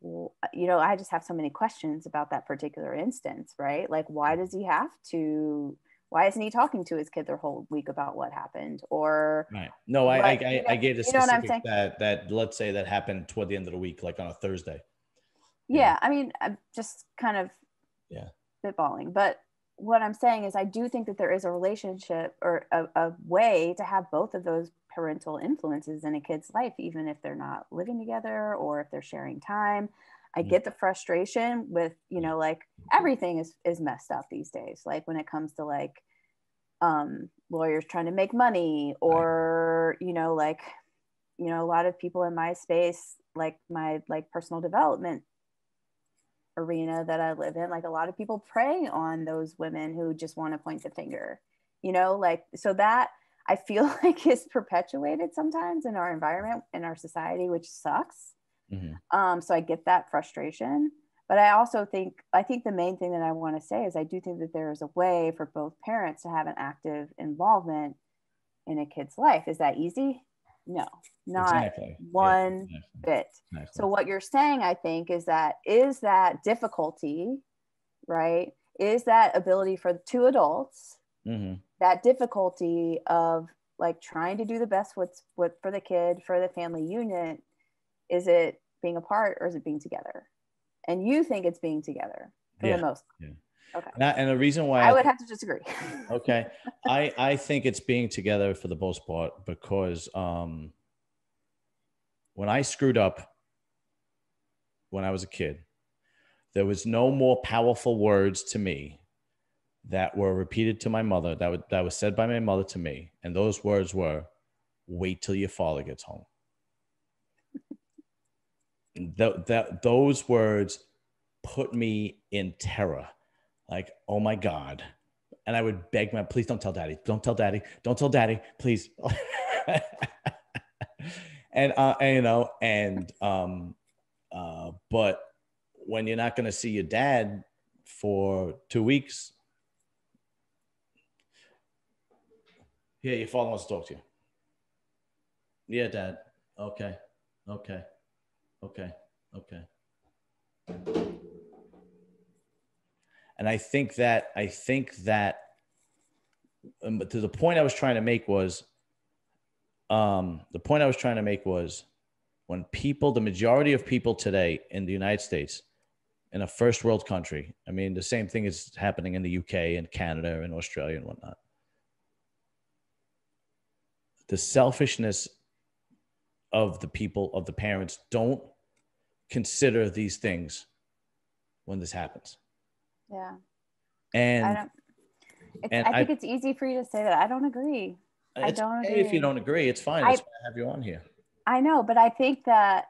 Speaker 2: I just have so many questions about that particular instance, right? Like, why isn't he talking to his kid their whole week about what happened? Or
Speaker 1: right. No, I gave the specifics that let's say that happened toward the end of the week, like on a Thursday.
Speaker 2: Yeah. I mean, I'm just kind of spitballing, but what I'm saying is I do think that there is a relationship or a way to have both of those parental influences in a kid's life, even if they're not living together or if they're sharing time. I get the frustration with, like everything is messed up these days. Like when it comes to like lawyers trying to make money or, a lot of people in my space, like my personal development arena that I live in, like a lot of people prey on those women who just want to point the finger, so that I feel like is perpetuated sometimes in our environment, in our society, which sucks. Mm-hmm. So I get that frustration, but I think the main thing that I want to say is I do think that there is a way for both parents to have an active involvement in a kid's life. Is that easy? No, not one bit. Exactly. So what you're saying, I think, is that difficulty, right? Is that ability for two adults, that difficulty of like trying to do the best for the kid, for the family unit. Is it being apart or is it being together? And you think it's being together for the most part. Yeah. Okay.
Speaker 1: And the reason why
Speaker 2: I would have to disagree.
Speaker 1: Okay. I think it's being together for the most part because when I screwed up when I was a kid, there was no more powerful words to me that were repeated to my mother, that was said by my mother to me. And those words were, wait till your father gets home. Those words put me in terror. Like, oh my God. And I would beg my, please don't tell daddy. Don't tell daddy. Don't tell daddy, please. But when you're not going to see your dad for 2 weeks, yeah, your father wants to talk to you. Yeah, Dad. Okay. And I think that to the point I was trying to make was, when people, the majority of people today in the United States, in a first world country, I mean, the same thing is happening in the UK and Canada and Australia and whatnot. The selfishness of the people, of the parents, don't consider these things when this happens.
Speaker 2: Yeah.
Speaker 1: And
Speaker 2: I think it's easy for you to say that. I don't agree. I don't agree.
Speaker 1: If you don't agree, it's fine. That's why I have you on here.
Speaker 2: I know, but I think that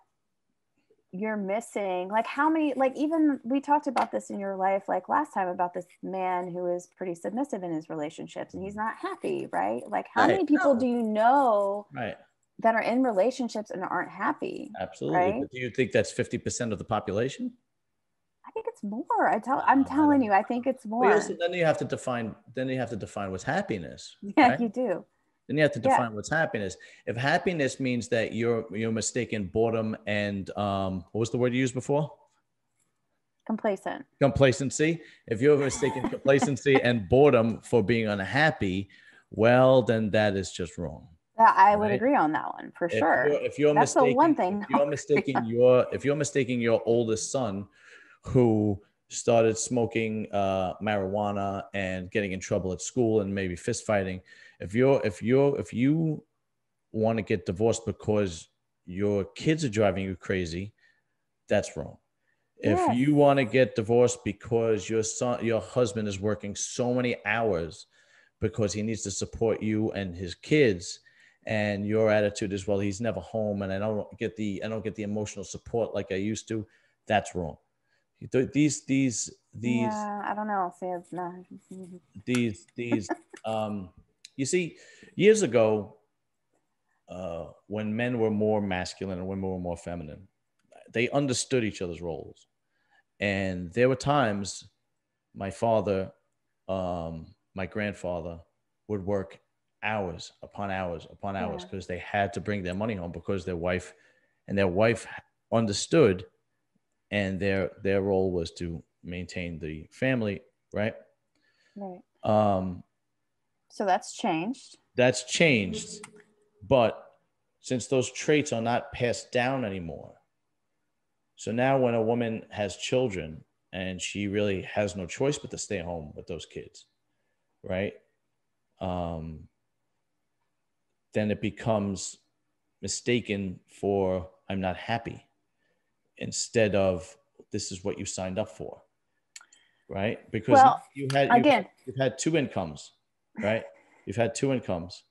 Speaker 2: you're missing, like, how many, like, even we talked about this in your life, like last time, about this man who is pretty submissive in his relationships and he's not happy, right? Like, how many people do you know that are in relationships and aren't happy?
Speaker 1: Absolutely. Right? But do you think that's 50% of the population?
Speaker 2: I think it's more. I'm telling you, I think it's more.
Speaker 1: Also, then you have to define what's happiness.
Speaker 2: Yeah, right? You do.
Speaker 1: Then you have to define what's happiness. If happiness means that you're mistaking boredom and what was the word you used before? Complacency. If you're mistaking complacency and boredom for being unhappy, well, then that is just wrong.
Speaker 2: I would agree on that one for sure.
Speaker 1: If you're mistaking your oldest son, who started smoking marijuana and getting in trouble at school and maybe fist fighting, if you want to get divorced because your kids are driving you crazy, that's wrong. Yes. If you want to get divorced because your husband is working so many hours because he needs to support you and his kids, and your attitude is, well, he's never home and I don't get the emotional support like I used to, that's wrong. These
Speaker 2: yeah, I don't know.
Speaker 1: You see, years ago, when men were more masculine and women were more feminine, they understood each other's roles. And there were times my father, my grandfather would work hours upon hours because they had to bring their money home because their wife understood, and their role was to maintain the family, right?
Speaker 2: Right. So that's changed.
Speaker 1: But since those traits are not passed down anymore, so now when a woman has children and she really has no choice but to stay home with those kids, right? Then it becomes mistaken for, I'm not happy, instead of, this is what you signed up for, right? Because you've had two incomes, right? You've had two incomes,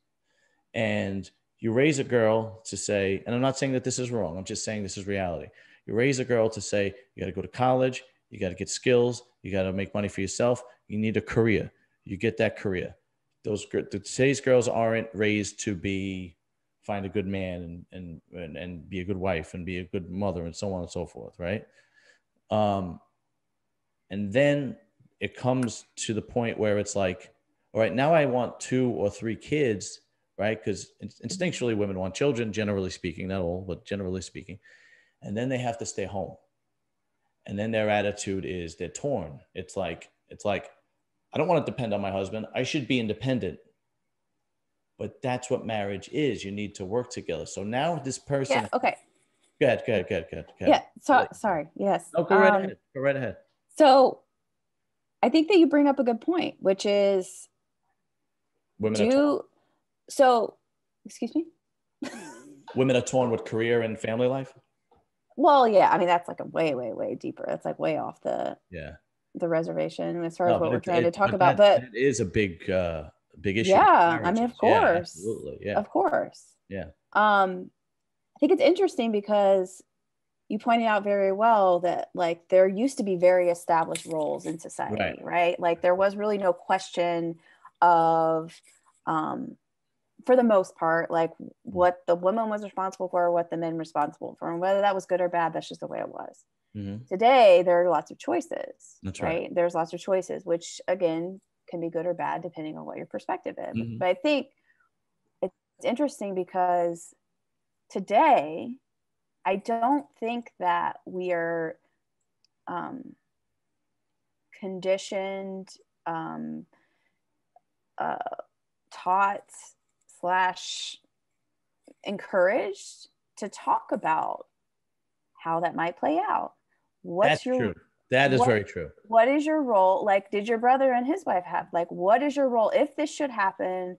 Speaker 1: and you raise a girl to say, and I'm not saying that this is wrong, I'm just saying this is reality. You raise a girl to say, you got to go to college, you got to get skills, you got to make money for yourself, you need a career. You get that career. Today's girls aren't raised to find a good man and be a good wife and be a good mother and so on and so forth, right? And then it comes to the point where it's like, all right, now I want 2 or 3 kids, right? Because instinctually women want children, generally speaking, not all, but generally speaking. And then they have to stay home. And then their attitude is they're torn. It's like, I don't want to depend on my husband. I should be independent. But that's what marriage is. You need to work together. So now this person.
Speaker 2: Yeah, okay.
Speaker 1: Go ahead.
Speaker 2: Yeah, sorry. Yes.
Speaker 1: No, go right ahead.
Speaker 2: So I think that you bring up a good point, which is excuse me?
Speaker 1: Women are torn with career and family life?
Speaker 2: Well, yeah. I mean, that's like a way, way, way deeper. That's like way off the.
Speaker 1: Yeah.
Speaker 2: the reservation as far as what we're trying to talk about. But
Speaker 1: that is a big issue.
Speaker 2: Yeah, I mean, of course.
Speaker 1: Yeah, absolutely. Yeah.
Speaker 2: Of course.
Speaker 1: Yeah.
Speaker 2: I think it's interesting because you pointed out very well that like there used to be very established roles in society, right? Like there was really no question of for the most part, like what the woman was responsible for, what the men responsible for, and whether that was good or bad, that's just the way it was. Mm-hmm. Today, there are lots of choices. That's right. There's lots of choices, which again can be good or bad depending on what your perspective is. Mm-hmm. But I think it's interesting because today, I don't think that we are conditioned, taught / encouraged to talk about how that might play out.
Speaker 1: That's true. That is very true.
Speaker 2: What is your role? Like, did your brother and his wife have, like, what is your role? If this should happen,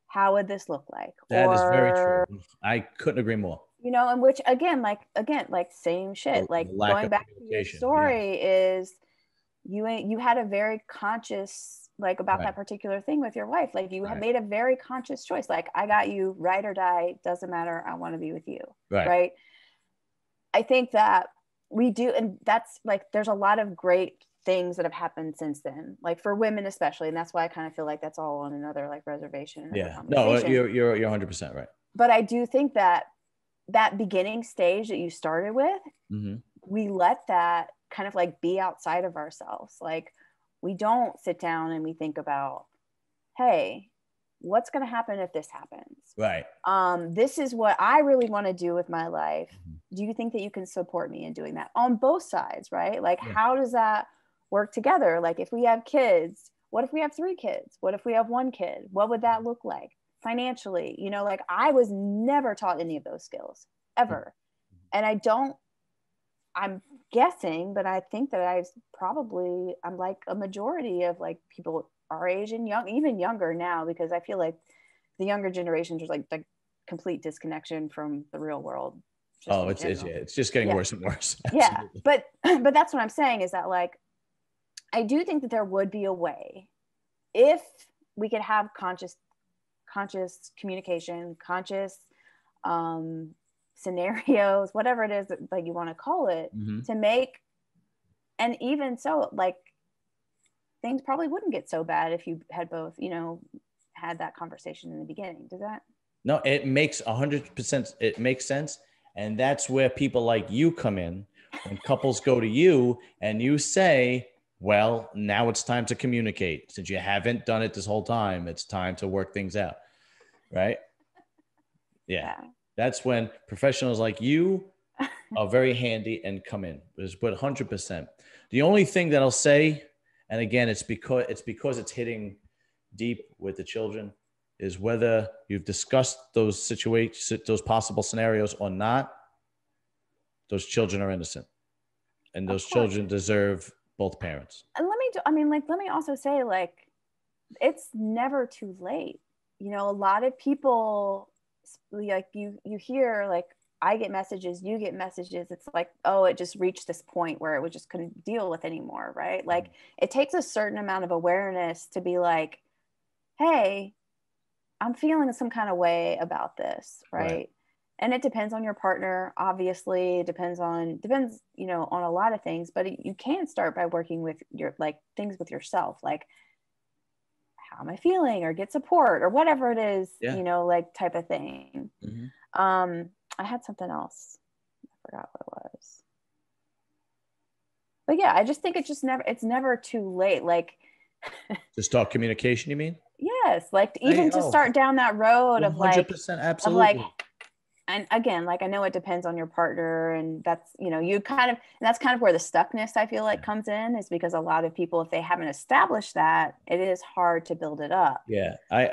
Speaker 2: how would this look like?
Speaker 1: That is very true. I couldn't agree more.
Speaker 2: You know, and which again, same shit. Like going back to your story is you had a very conscious, like about that particular thing with your wife. Like you have made a very conscious choice. Like, I got you, ride or die, doesn't matter. I want to be with you. Right. I think that we do. And that's like, there's a lot of great things that have happened since then, like for women especially. And that's why I kind of feel like that's all on another like reservation.
Speaker 1: Yeah. No, you're 100% right.
Speaker 2: But I do think that beginning stage that you started with, mm-hmm. we let that kind of like be outside of ourselves. Like we don't sit down and we think about, hey, what's going to happen if this happens?
Speaker 1: Right.
Speaker 2: This is what I really want to do with my life. Mm-hmm. Do you think that you can support me in doing that on both sides? Right. Like, how does that work together? Like if we have kids, what if we have 3 kids? What if we have 1 kid? What would that look like financially? You know, like I was never taught any of those skills ever. And I'm guessing, but I think that I'm like a majority of like people our age and young, even younger now, because I feel like the younger generations are like the complete disconnection from the real world.
Speaker 1: It's just getting worse and worse.
Speaker 2: Yeah. But that's what I'm saying is that like, I do think that there would be a way if we could have conscious communication, conscious scenarios, whatever it is that you want to call it, mm-hmm. to make, and even so, like things probably wouldn't get so bad if you had both, you know, had that conversation in the beginning. Does that?
Speaker 1: No, it makes 100%. It makes sense. And that's where people like you come in. When couples go to you and you say, well, now it's time to communicate. Since you haven't done it this whole time, it's time to work things out. Right? Yeah. That's when professionals like you are very handy and come in. But 100%. The only thing that I'll say, and again, it's because it's hitting deep with the children, is whether you've discussed those situations, those possible scenarios or not, those children are innocent. And those children deserve both parents.
Speaker 2: And let me also say, like, it's never too late. You know, a lot of people, like you hear, like, I get messages, you get messages. It's like, oh, it just reached this point where it just couldn't deal with anymore, right? Like, it takes a certain amount of awareness to be like, hey, I'm feeling some kind of way about this, right? And it depends on your partner, obviously. It depends, you know, on a lot of things, but you can start by working with your, like, things with yourself, like, how am I feeling, or get support, or whatever it is, you know, like, type of thing. Mm-hmm. I had something else. I forgot what it was. But yeah, I just think it's never too late. Like,
Speaker 1: to start communication, you mean?
Speaker 2: Yes. Like, even to start down that road 100%,
Speaker 1: of like, 100%, absolutely.
Speaker 2: Of like, and again, like, I know it depends on your partner, and that's, you know, and that's kind of where the stuckness, I feel like, comes in, is because a lot of people, if they haven't established that, it is hard to build it up.
Speaker 1: Yeah, I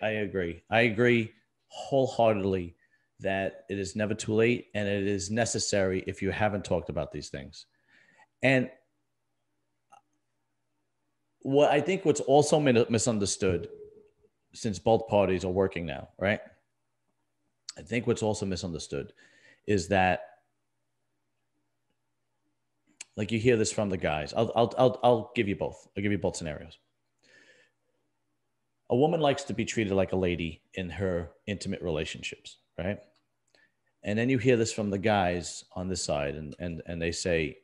Speaker 1: agree. I agree wholeheartedly that it is never too late, and it is necessary if you haven't talked about these things. And what I think what's also misunderstood, since both parties are working now, right? I think what's also misunderstood is that, like you hear this from the guys. I'll give you both. I'll give you both scenarios. A woman likes to be treated like a lady in her intimate relationships, right? And then you hear this from the guys on this side, and they say,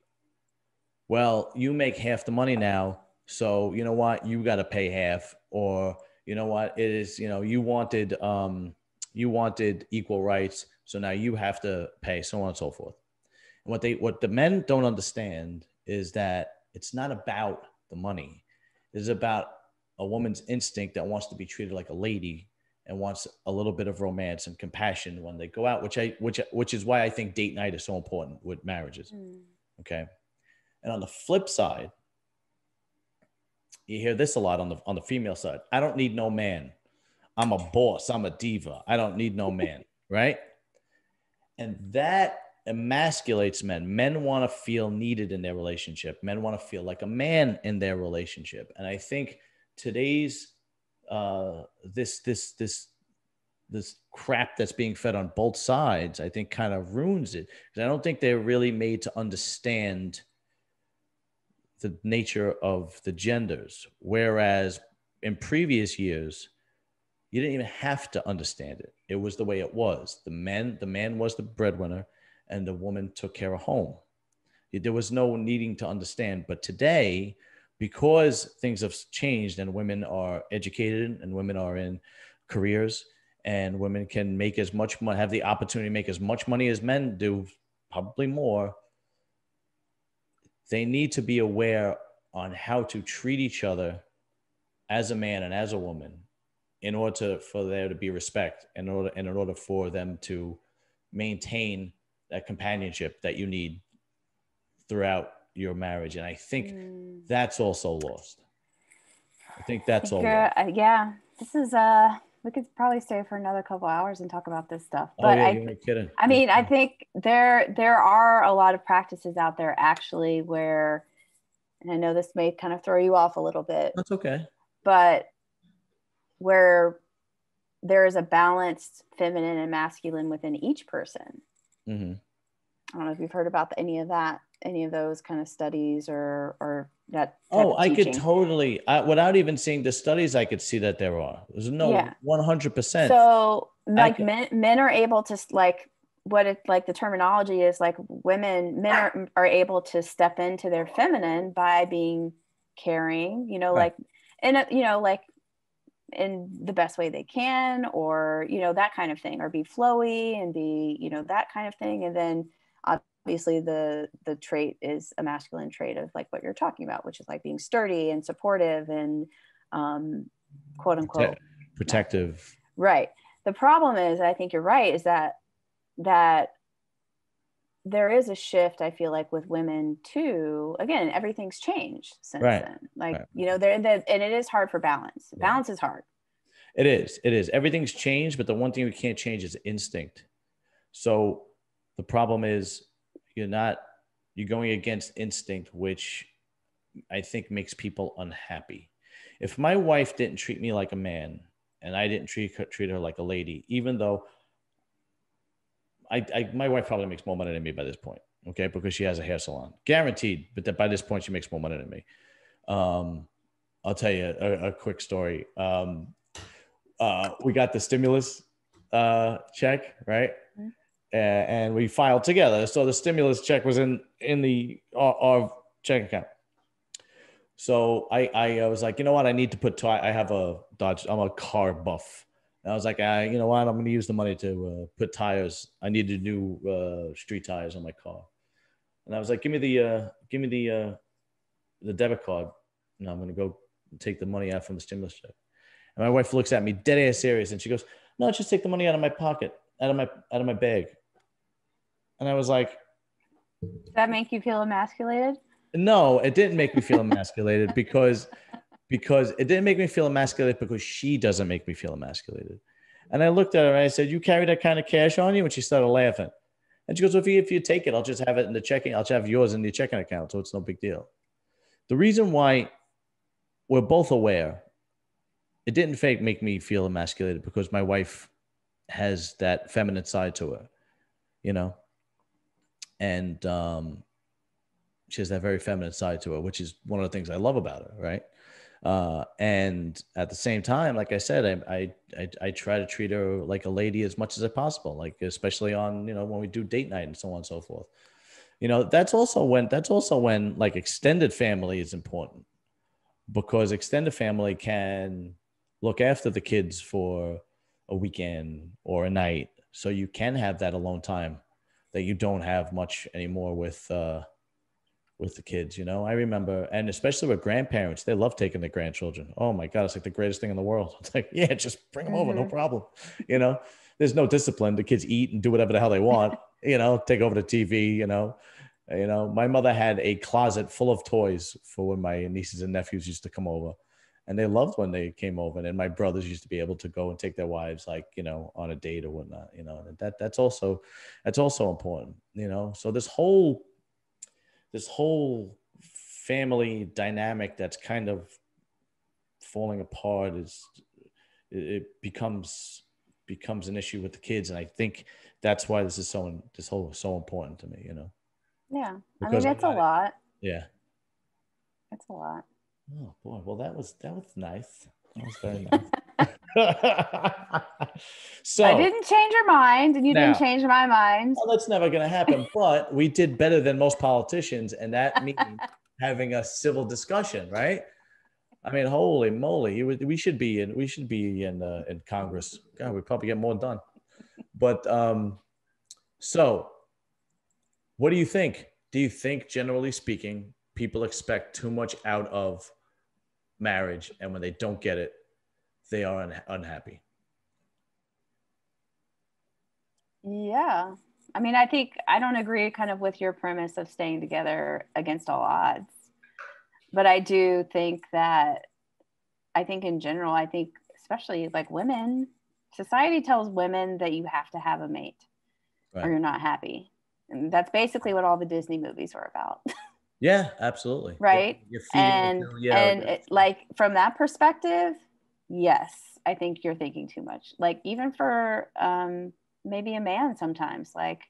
Speaker 1: well, you make half the money now, so you know what? You got to pay half, or you know what? It is, you wanted equal rights, so now you have to pay, so on and so forth. And what the men don't understand is that it's not about the money. It's about a woman's instinct that wants to be treated like a lady and wants a little bit of romance and compassion when they go out, which is why I think date night is so important with marriages. Okay. And on the flip side, you hear this a lot on the female side. I don't need no man. I'm a boss. I'm a diva. I don't need no man. Right. And that emasculates men. Men want to feel needed in their relationship. Men want to feel like a man in their relationship. And I think today's this crap that's being fed on both sides, I think kind of ruins it, because I don't think they're really made to understand the nature of the genders. Whereas in previous years, you didn't even have to understand it. It was the way it was. The man was the breadwinner, and the woman took care of home. There was no needing to understand. But today, because things have changed and women are educated and women are in careers and women can make as much money, have the opportunity to make as much money as men do, probably more, they need to be aware on how to treat each other as a man and as a woman in order for there to be respect, in order for them to maintain that companionship that you need throughout your marriage. And I think that's also lost. I think that's all lost.
Speaker 2: Yeah, this is we could probably stay for another couple hours and talk about this stuff.
Speaker 1: But you're kidding.
Speaker 2: I mean, I think there are a lot of practices out there actually where, and I know this may kind of throw you off a little bit.
Speaker 1: That's okay.
Speaker 2: But where there is a balanced feminine and masculine within each person. Mm-hmm. I don't know if you've heard about any of those kind of studies or that.
Speaker 1: I could totally, without even seeing the studies, I could see that there are. There's no 100%.
Speaker 2: So like men are able to, like, the terminology is like men are able to step into their feminine by being caring, right. Like, and like in the best way they can, or, that kind of thing, or be flowy and be, that kind of thing. And then obviously the trait is a masculine trait of like what you're talking about, which is like being sturdy and supportive and quote unquote
Speaker 1: protective.
Speaker 2: Right. The problem is, I think you're right, is that there is a shift, I feel like, with women too. Again, everything's changed since then. Like, and it is hard for balance. Balance is hard.
Speaker 1: It is. Everything's changed, but the one thing we can't change is instinct. So the problem is you're going against instinct, which I think makes people unhappy. If my wife didn't treat me like a man and I didn't treat her like a lady, even though my wife probably makes more money than me by this point, okay, because she has a hair salon, guaranteed. But by this point, she makes more money than me. I'll tell you a quick story. We got the stimulus check, right? Mm-hmm. And we filed together. So the stimulus check was in our check account. So I was like, you know what? I need to put I have a Dodge. I'm a car buff. And I was like, you know what? I'm going to use the money to put tires. I needed new street tires on my car. And I was like, give me the debit card. And I'm going to go take the money out from the stimulus check. And my wife looks at me dead ass serious, and she goes, "No, just take the money out of my pocket, out of my bag." And I was like,
Speaker 2: "Does that make you feel emasculated?"
Speaker 1: No, it didn't make me feel emasculated because it didn't make me feel emasculated because she doesn't make me feel emasculated. And I looked at her and I said, "You carry that kind of cash on you?" And she started laughing. And she goes, "Well, if you take it, I'll just have it in the checking. I'll just have yours in the checking account, so it's no big deal." The reason why we're both aware, it didn't make me feel emasculated because my wife has that feminine side to her, and she has that very feminine side to her, which is one of the things I love about her, right? And at the same time, like I said, I try to treat her like a lady as much as possible, like especially on, when we do date night and so on and so forth. That's also when like extended family is important, because extended family can look after the kids for a weekend or a night, so you can have that alone time that you don't have much anymore with the kids. I remember, and especially with grandparents, they love taking their grandchildren. Oh my God, it's like the greatest thing in the world. It's like, yeah, just bring them over, no problem. There's no discipline. The kids eat and do whatever the hell they want. Take over the TV. My mother had a closet full of toys for when my nieces and nephews used to come over, and they loved when they came over. And then my brothers used to be able to go and take their wives, like, on a date or whatnot. And that's also important. So this whole family dynamic that's kind of falling apart it becomes an issue with the kids. And I think that's why this is so important to me,
Speaker 2: Yeah.
Speaker 1: Because
Speaker 2: it's a lot.
Speaker 1: Yeah.
Speaker 2: It's a lot.
Speaker 1: Oh boy. Well, that was nice. That was very nice. So
Speaker 2: I didn't change your mind, and you didn't change my mind.
Speaker 1: Well, that's never going to happen. But we did better than most politicians, and that means having a civil discussion, right? I mean, holy moly, we should be in Congress. God, we probably get more done. But so, what do you think? Do you think, generally speaking, people expect too much out of marriage, and when they don't get it, they are unhappy?
Speaker 2: Yeah. I think I don't agree kind of with your premise of staying together against all odds. But I do think that, in general, especially like women, society tells women that you have to have a mate, right, or you're not happy. And that's basically what all the Disney movies were about.
Speaker 1: Yeah, absolutely.
Speaker 2: Right. And like from that perspective, yes, I think you're thinking too much. Like even for maybe a man sometimes, like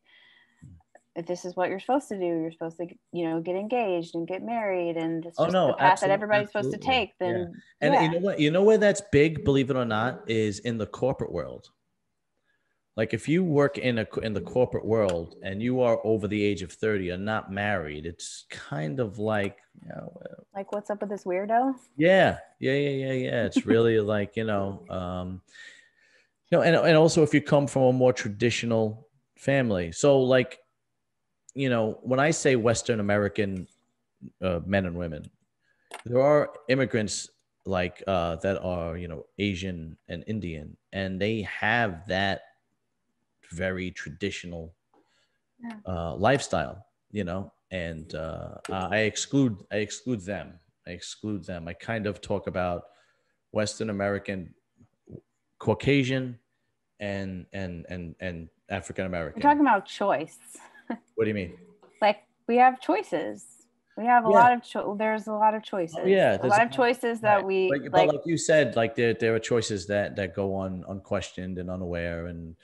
Speaker 2: if this is what you're supposed to do, you're supposed to, get engaged and get married, and it's just the path that everybody's supposed to take. Then,
Speaker 1: and you know where that's big, believe it or not, is in the corporate world. Like if you work in the corporate world and you are over the age of 30 and not married, it's kind of like,
Speaker 2: like what's up with this weirdo?
Speaker 1: Yeah. It's really like, and also if you come from a more traditional family. So like, when I say Western American men and women, there are immigrants like that are, Asian and Indian, and they have that very traditional lifestyle, and I exclude them. I kind of talk about Western American, Caucasian, and African American.
Speaker 2: We're talking about choice.
Speaker 1: What do you mean?
Speaker 2: Like we have choices. We have a lot of there's a lot of choices.
Speaker 1: Oh, yeah,
Speaker 2: a lot of choices that we
Speaker 1: but like you said, like there are choices that go on unquestioned and unaware, and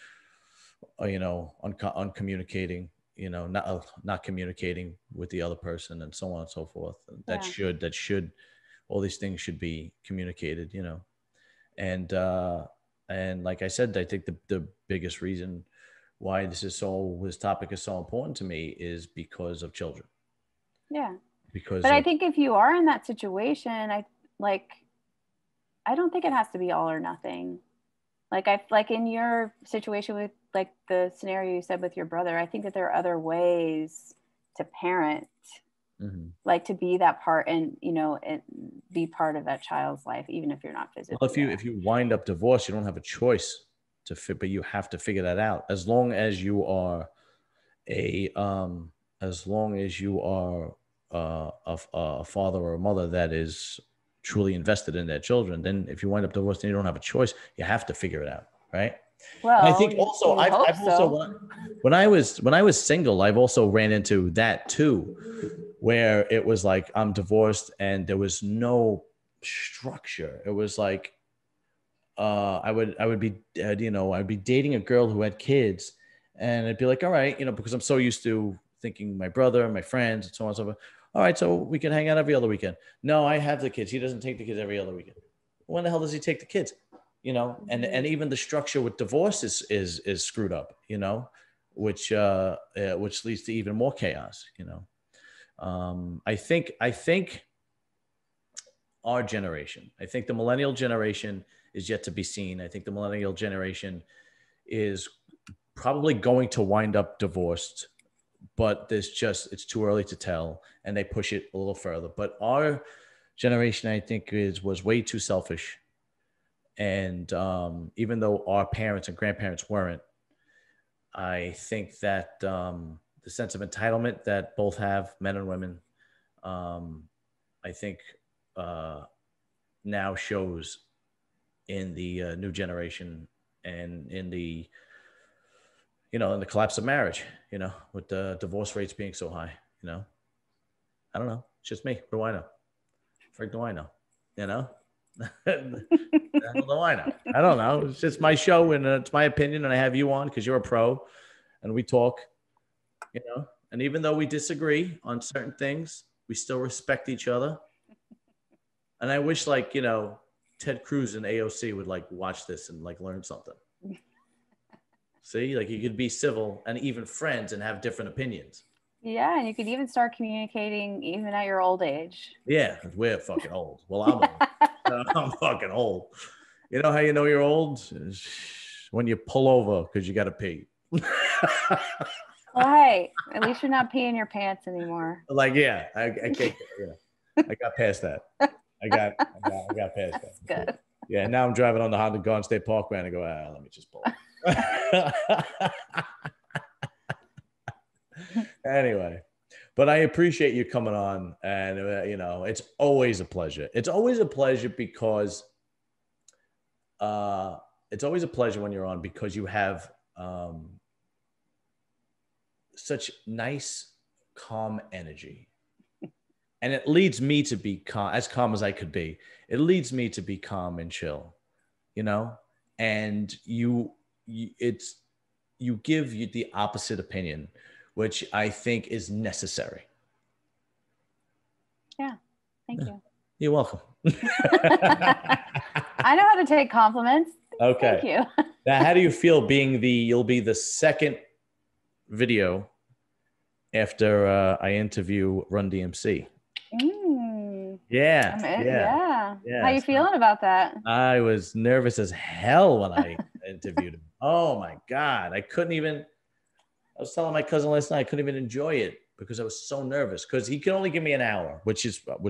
Speaker 1: uncommunicating, not communicating with the other person, and so on and so forth. That should all these things should be communicated, and like I said, I think the biggest reason why this topic is so important to me is because of children.
Speaker 2: Yeah. But I think if you are in that situation, I don't think it has to be all or nothing. Like in your situation with like the scenario you said with your brother, I think that there are other ways to parent, like to be that part and, and be part of that child's life, even if you're not physically.
Speaker 1: Well, if you wind up divorced, you don't have a choice to fit, but you have to figure that out. As long as you are a father or a mother that is truly invested in their children, then if you wind up divorced and you don't have a choice, you have to figure it out, right?
Speaker 2: Well,
Speaker 1: and I think also I've also when I was single, I've also ran into that too, where it was like I'm divorced and there was no structure. It was like I would be I'd be dating a girl who had kids, and I'd be like, all right, because I'm so used to thinking my brother and my friends and so on and so forth. All right, so we can hang out every other weekend. No, I have the kids. He doesn't take the kids every other weekend. When the hell does he take the kids? You know, and even the structure with divorce is screwed up, you know, which leads to even more chaos, you know. I think our generation, I think the millennial generation is yet to be seen. I think the millennial generation is probably going to wind up divorced, but it's too early to tell, and they push it a little further. But our generation, I think, was way too selfish. And even though our parents and grandparents weren't, I think that the sense of entitlement that both have, men and women, I think now shows in the new generation, and in the, you know, in the collapse of marriage, you know, with the divorce rates being so high, you know. I don't know. It's just me. What do I know? Frick do I know? You know? What do I know? I don't know. It's just my show, and it's my opinion, and I have you on because you're a pro, and we talk, you know. And even though we disagree on certain things, we still respect each other. And I wish, like, you know, Ted Cruz and AOC would like watch this and like learn something. See, like, you could be civil and even friends and have different opinions.
Speaker 2: Yeah, and you could even start communicating even at your old age.
Speaker 1: Yeah, we're fucking old. Well, I'm old. I'm fucking old. You know how you know you're old? When you pull over because you got to pee.
Speaker 2: Well, hey, at least you're not peeing your pants anymore.
Speaker 1: Like, yeah, I can't. Yeah, I got past that. I got past that.
Speaker 2: That's good.
Speaker 1: Yeah, now I'm driving on the Honda Garden State Parkway, and I go, let me just pull. Anyway, but I appreciate you coming on, and you know, it's always a pleasure. It's always a pleasure because it's always a pleasure when you're on, because you have such nice, calm energy. And it leads me to be calm as I could be. It leads me to be calm and chill, you know? And you give the opposite opinion, which I think is necessary.
Speaker 2: Yeah. Thank you.
Speaker 1: You're welcome.
Speaker 2: I know how to take compliments.
Speaker 1: Okay.
Speaker 2: Thank you.
Speaker 1: Now, how do you feel being you'll be the second video after I interview Run DMC? Yeah.
Speaker 2: How you feeling about that?
Speaker 1: I was nervous as hell when I interviewed him. Oh my God. I was telling my cousin last night, I couldn't even enjoy it because I was so nervous, because he can only give me an hour, which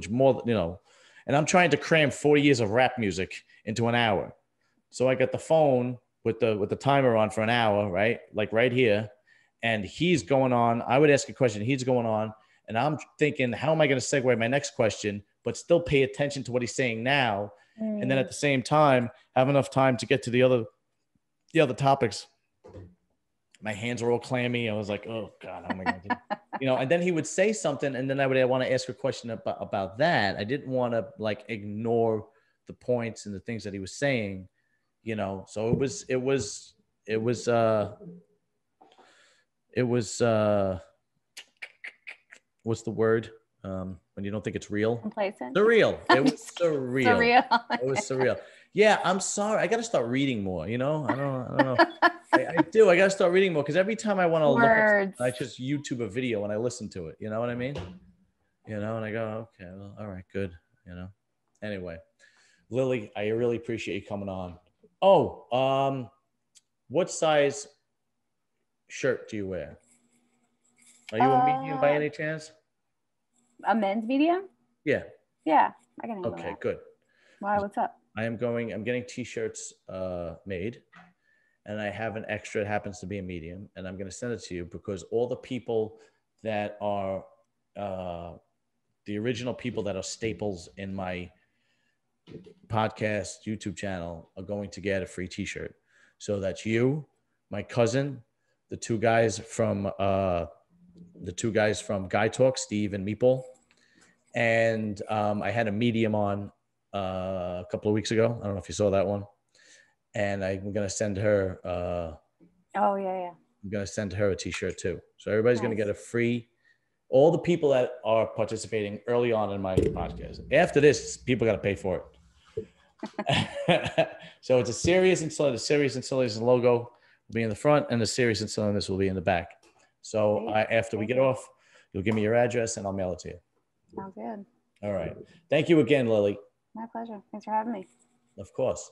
Speaker 1: more, you know, and I'm trying to cram 40 years of rap music into an hour. So I got the phone with the timer on for an hour, right? Like right here. And he's going on. I would ask a question. He's going on. And I'm thinking, how am I going to segue my next question, but still pay attention to what he's saying now? And then at the same time, have enough time to get to the other topics. My hands were all clammy. I was like, oh God, how am I going to do? You know, and then he would say something, and then I would want to ask a question about that. I didn't want to like ignore the points and the things that he was saying, you know. So it was what's the word when you don't think it's real?
Speaker 2: Complacent.
Speaker 1: Surreal. It was surreal.
Speaker 2: Surreal.
Speaker 1: It was surreal. Yeah, I'm sorry. I got to start reading more. You know, I don't know. I do. I got to start reading more, because every time I want to look at, I just YouTube a video and I listen to it. You know what I mean? You know, and I go, okay, well, all right, good. You know. Anyway, Lilli, I really appreciate you coming on. Oh, what size shirt do you wear? Are you a medium by any chance?
Speaker 2: A men's medium?
Speaker 1: Yeah.
Speaker 2: Yeah, I can handle that.
Speaker 1: Okay, good.
Speaker 2: Why? What's up?
Speaker 1: I'm getting t-shirts made, and I have an extra. It happens to be a medium, and I'm going to send it to you, because all the people that are the original people that are staples in my podcast YouTube channel are going to get a free t-shirt. So that's you, my cousin, the two guys from Guy Talk, Steve and Meeple. And I had a medium on a couple of weeks ago. I don't know if you saw that one. And I'm going to send her.
Speaker 2: Oh, yeah.
Speaker 1: I'm going to send her a t-shirt too. So everybody's going to get a free all the people that are participating early on in my podcast. After this, people got to pay for it. So it's a Sirius and Silliness. The Sirius and Silliness logo will be in the front, and the Sirius and Silliness will be in the back. So after we get off, you'll give me your address, and I'll mail it to you.
Speaker 2: Sounds good.
Speaker 1: All right. Thank you again, Lilli.
Speaker 2: My pleasure. Thanks for having me.
Speaker 1: Of course.